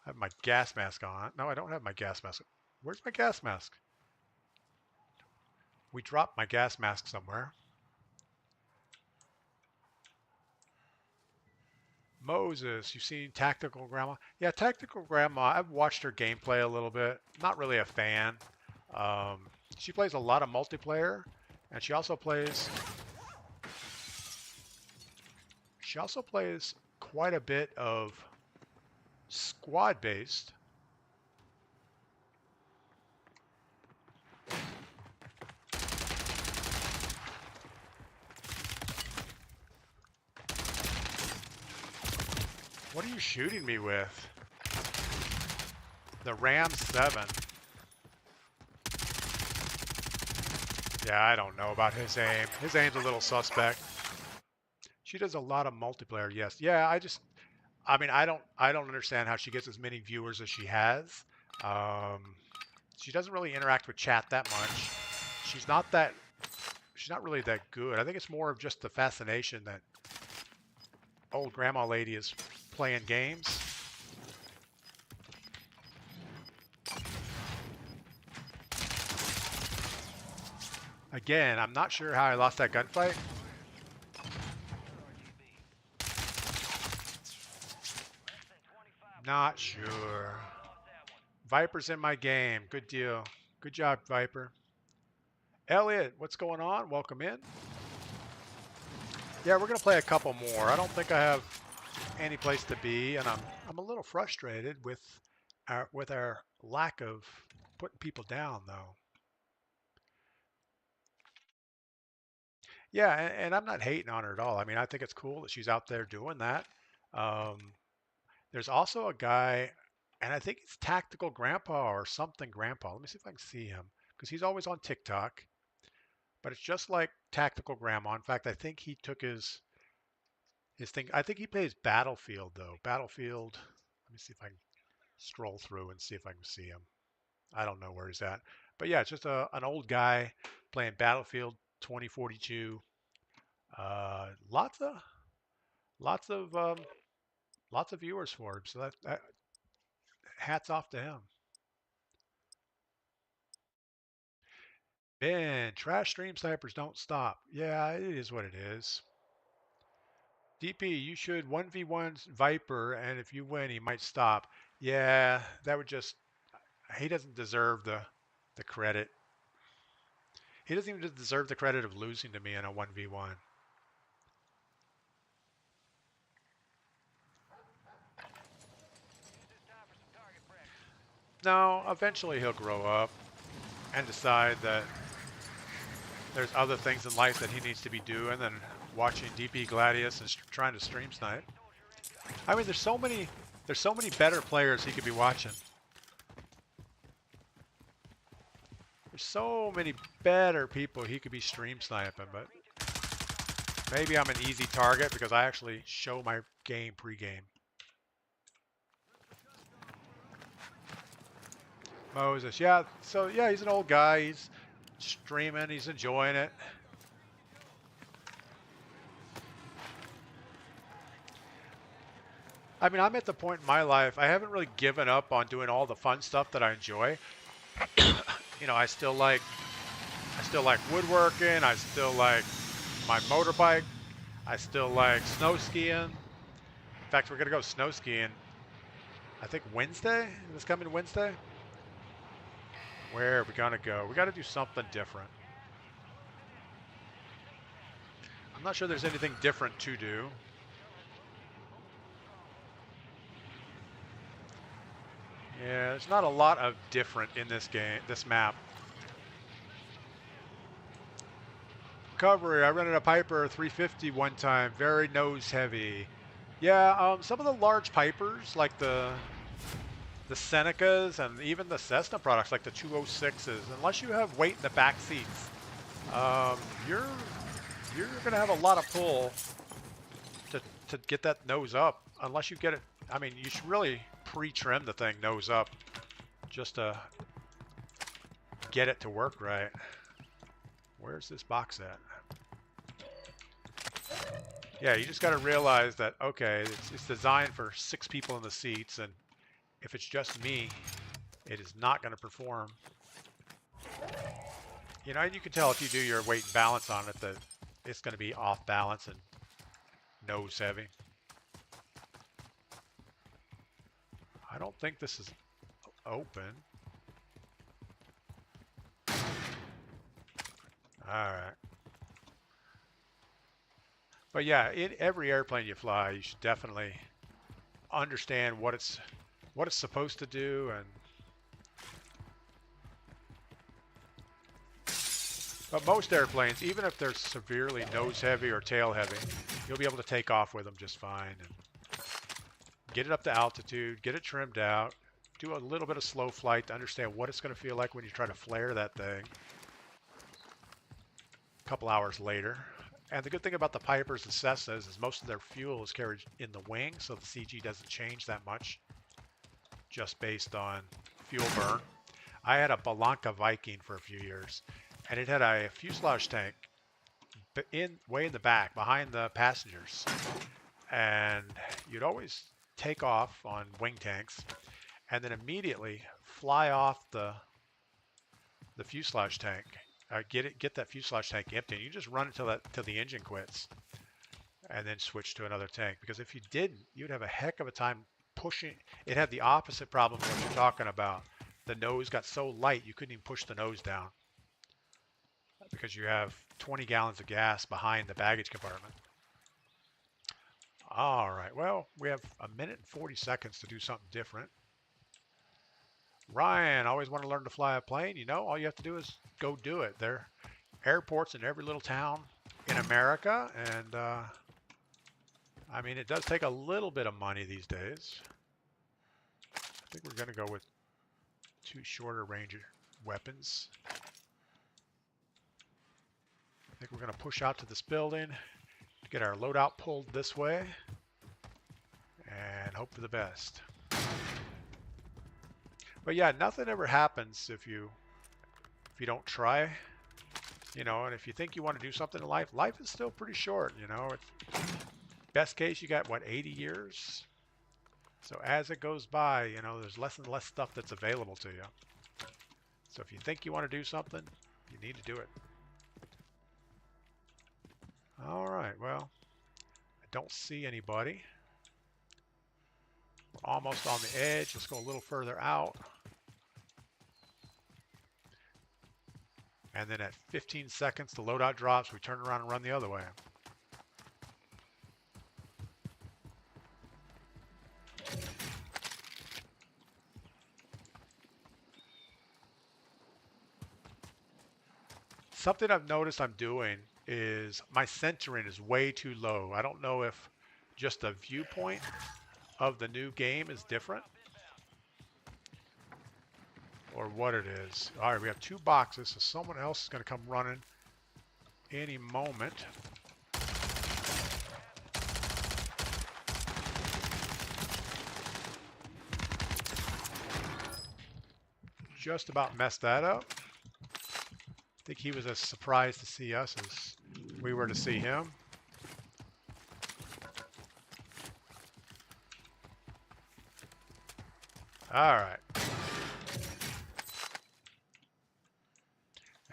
I have my gas mask on. No, I don't have my gas mask. Where's my gas mask? We dropped my gas mask somewhere. Moses, you've seen Tactical Grandma? Yeah, Tactical Grandma, I've watched her gameplay a little bit. Not really a fan. Um, she plays a lot of multiplayer, and she also plays quite a bit of squad based. What are you shooting me with? The Ram 7. Yeah, I don't know about his aim. His aim's a little suspect. She does a lot of multiplayer, yes. Yeah, I mean, I don't understand how she gets as many viewers as she has. Um, she doesn't really interact with chat that much. She's not that she's not really that good. I think it's more of just the fascination that old grandma lady is playing games. Again, I'm not sure how I lost that gunfight. Not sure. Viper's in my game. Good deal. Good job, Viper. Elliot, what's going on? Welcome in. Yeah, we're gonna play a couple more. I don't think I have any place to be, and I'm a little frustrated with our lack of putting people down, though. Yeah, and I'm not hating on her at all. I mean, I think it's cool that she's out there doing that. Um, there's also a guy, and I think it's Tactical Grandpa or something Grandpa. Let me see if I can see him because he's always on TikTok. But it's just like Tactical Grandma. In fact, I think he took his thing. I think he plays Battlefield though. Battlefield. Let me see if I can scroll through and see if I can see him. I don't know where he's at. But yeah, it's just an old guy playing Battlefield 2042. Uh, lots of lots of um, lots of viewers for him. So that hats off to him. Ben, trash stream snipers don't stop. Yeah, it is what it is. DP, you should 1v1 Viper, and if you win, he might stop. Yeah, that would just he doesn't deserve the credit. He doesn't even deserve the credit of losing to me in a 1v1. No, eventually he'll grow up and decide that there's other things in life that he needs to be doing than watching DPGladius and trying to stream snipe. I mean, there's so many better players he could be watching. There's so many better people he could be stream sniping, but maybe I'm an easy target because I actually show my game pre-game. Moses, yeah, so yeah, he's an old guy. He's streaming, he's enjoying it. I mean, I'm at the point in my life, I haven't really given up on doing all the fun stuff that I enjoy. You know, I still like woodworking, I still like my motorbike, I still like snow skiing. In fact, we're gonna go snow skiing, I think Wednesday, this coming Wednesday. Where are we gonna go? We gotta do something different. I'm not sure there's anything different to do. Yeah, there's not a lot of different in this game, this map. Recovery, I rented a Piper 350 one time, very nose heavy. Yeah, some of the large Pipers, like the Senecas and even the Cessna products, like the 206s, unless you have weight in the back seats, um, you're gonna have a lot of pull to get that nose up. Unless you get it, I mean, you should really pre-trim the thing nose up just to get it to work right. Where's this box at? Yeah, you just got to realize that, okay, it's designed for 6 people in the seats, and if it's just me, it is not going to perform. You know, and you can tell if you do your weight and balance on it that it's going to be off balance and nose heavy. I don't think this is open. All right. But yeah, in every airplane you fly, you should definitely understand what it's supposed to do. And but most airplanes, even if they're severely nose heavy or tail heavy, you'll be able to take off with them just fine and get it up to altitude, get it trimmed out, do a little bit of slow flight to understand what it's going to feel like when you try to flare that thing a couple hours later. And the good thing about the Pipers and Cessnas is most of their fuel is carried in the wing, so the CG doesn't change that much just based on fuel burn. I had a Balanca Viking for a few years, and it had a fuselage tank way in the back behind the passengers. And you'd always take off on wing tanks and then immediately fly off the fuselage tank. Get that fuselage tank empty. You just run it till the engine quits, and then switch to another tank. Because if you didn't, you'd have a heck of a time pushing. It had the opposite problem of what you're talking about. The nose got so light you couldn't even push the nose down because you have 20 gallons of gas behind the baggage compartment. All right, well, we have a minute and 40 seconds to do something different. Ryan, always want to learn to fly a plane. You know, all you have to do is go do it. There are airports in every little town in America, and I mean, it does take a little bit of money these days. I think we're going to go with 2 shorter range weapons. I think we're going to push out to this building, get our loadout pulled this way, and hope for the best. But yeah, nothing ever happens if you don't try, you know. And if you think you want to do something in life, life is still pretty short, you know. Best case, you got what, 80 years. So as it goes by, you know, there's less and less stuff that's available to you. So if you think you want to do something, you need to do it. All right, well, I don't see anybody. We're almost on the edge. Let's go a little further out. And then at 15 seconds, the loadout drops. We turn around and run the other way. Something I've noticed I'm doing is my centering is way too low. I don't know if just the viewpoint of the new game is different or what it is. All right, we have 2 boxes, so someone else is going to come running any moment. Just about messed that up. I think he was as surprised to see us as we were to see him. All right.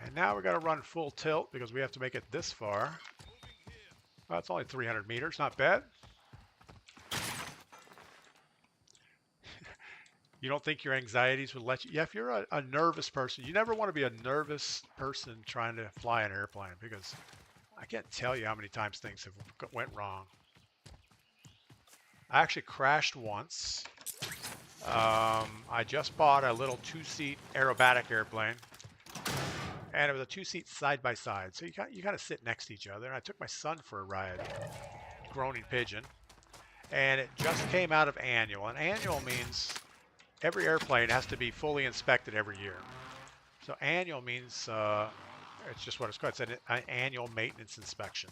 And now we got to run full tilt because we have to make it this far. Well, it's only 300 meters, not bad. You don't think your anxieties would let you? Yeah, if you're a nervous person, you never want to be a nervous person trying to fly an airplane because I can't tell you how many times things have went wrong. I actually crashed once. I just bought a little 2-seat aerobatic airplane, and it was a 2-seat side by side. So you kind of sit next to each other. And I took my son for a ride, groaning pigeon, and it just came out of annual. And annual means every airplane has to be fully inspected every year. So annual means it's just what it's called. It's an annual maintenance inspection.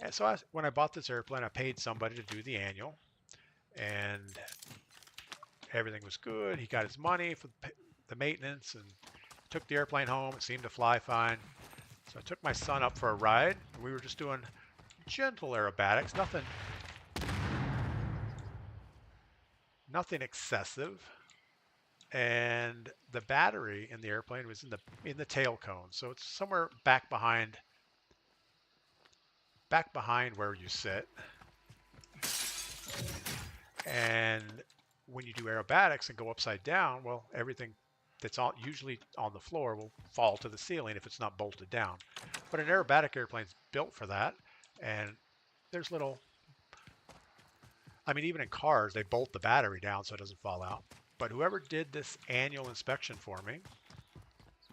And so when I bought this airplane, I paid somebody to do the annual, and everything was good. He got his money for the maintenance and took the airplane home. It seemed to fly fine. So I took my son up for a ride. We were just doing gentle aerobatics, nothing excessive. And the battery in the airplane was in the tail cone, so it's somewhere back behind where you sit. And when you do aerobatics and go upside down, well, everything that's usually on the floor will fall to the ceiling if it's not bolted down. But an aerobatic airplane's built for that, and there's little, I mean, even in cars, they bolt the battery down so it doesn't fall out. But whoever did this annual inspection for me,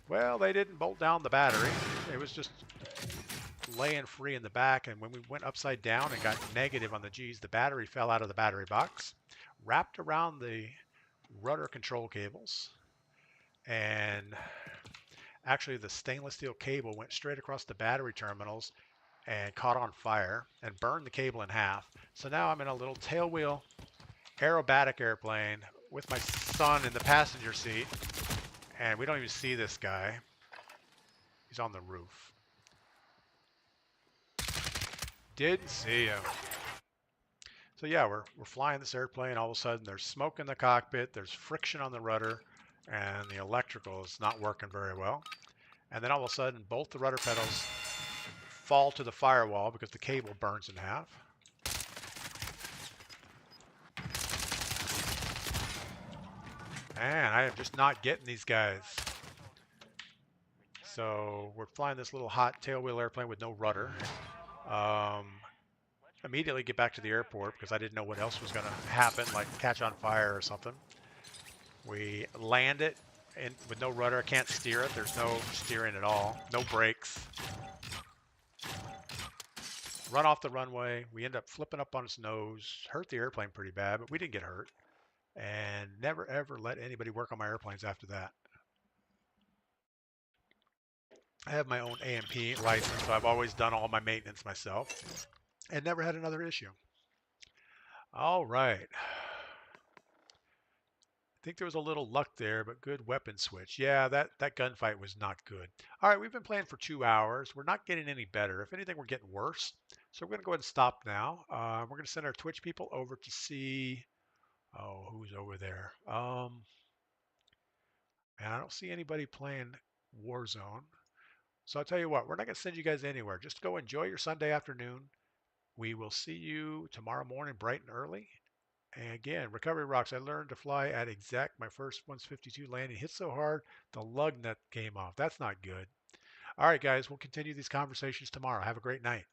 well, they didn't bolt down the battery. It was just laying free in the back, and when we went upside down and got negative on the G's, the battery fell out of the battery box, wrapped around the rudder control cables, and actually the stainless steel cable went straight across the battery terminals and caught on fire and burned the cable in half. So now I'm in a little tailwheel aerobatic airplane with my son in the passenger seat, and we don't even see this guy. He's on the roof. Didn't see him. So yeah, we're flying this airplane. All of a sudden, there's smoke in the cockpit. There's friction on the rudder, and the electrical is not working very well. And then all of a sudden, both the rudder pedals fall to the firewall because the cable burns in half. Man, I am just not getting these guys. So we're flying this little hot tailwheel airplane with no rudder. Immediately get back to the airport because I didn't know what else was going to happen, like catch on fire or something. We land it with no rudder. I can't steer it. There's no steering at all. No brakes. Run off the runway. We end up flipping up on its nose. Hurt the airplane pretty bad, but we didn't get hurt. And never ever let anybody work on my airplanes after that. I have my own A&P license, so I've always done all my maintenance myself and never had another issue. All right. I think there was a little luck there, but good weapon switch. Yeah, that gunfight was not good. All right, we've been playing for 2 hours. We're not getting any better. If anything, we're getting worse. So we're going to go ahead and stop now. We're going to send our Twitch people over to see, oh, who's over there? And I don't see anybody playing Warzone. So I'll tell you what, we're not going to send you guys anywhere. Just go enjoy your Sunday afternoon. We will see you tomorrow morning bright and early. And again, recovery rocks. I learned to fly at exact my first 152 landing. Hit so hard, the lug nut came off. That's not good. All right, guys, we'll continue these conversations tomorrow. Have a great night.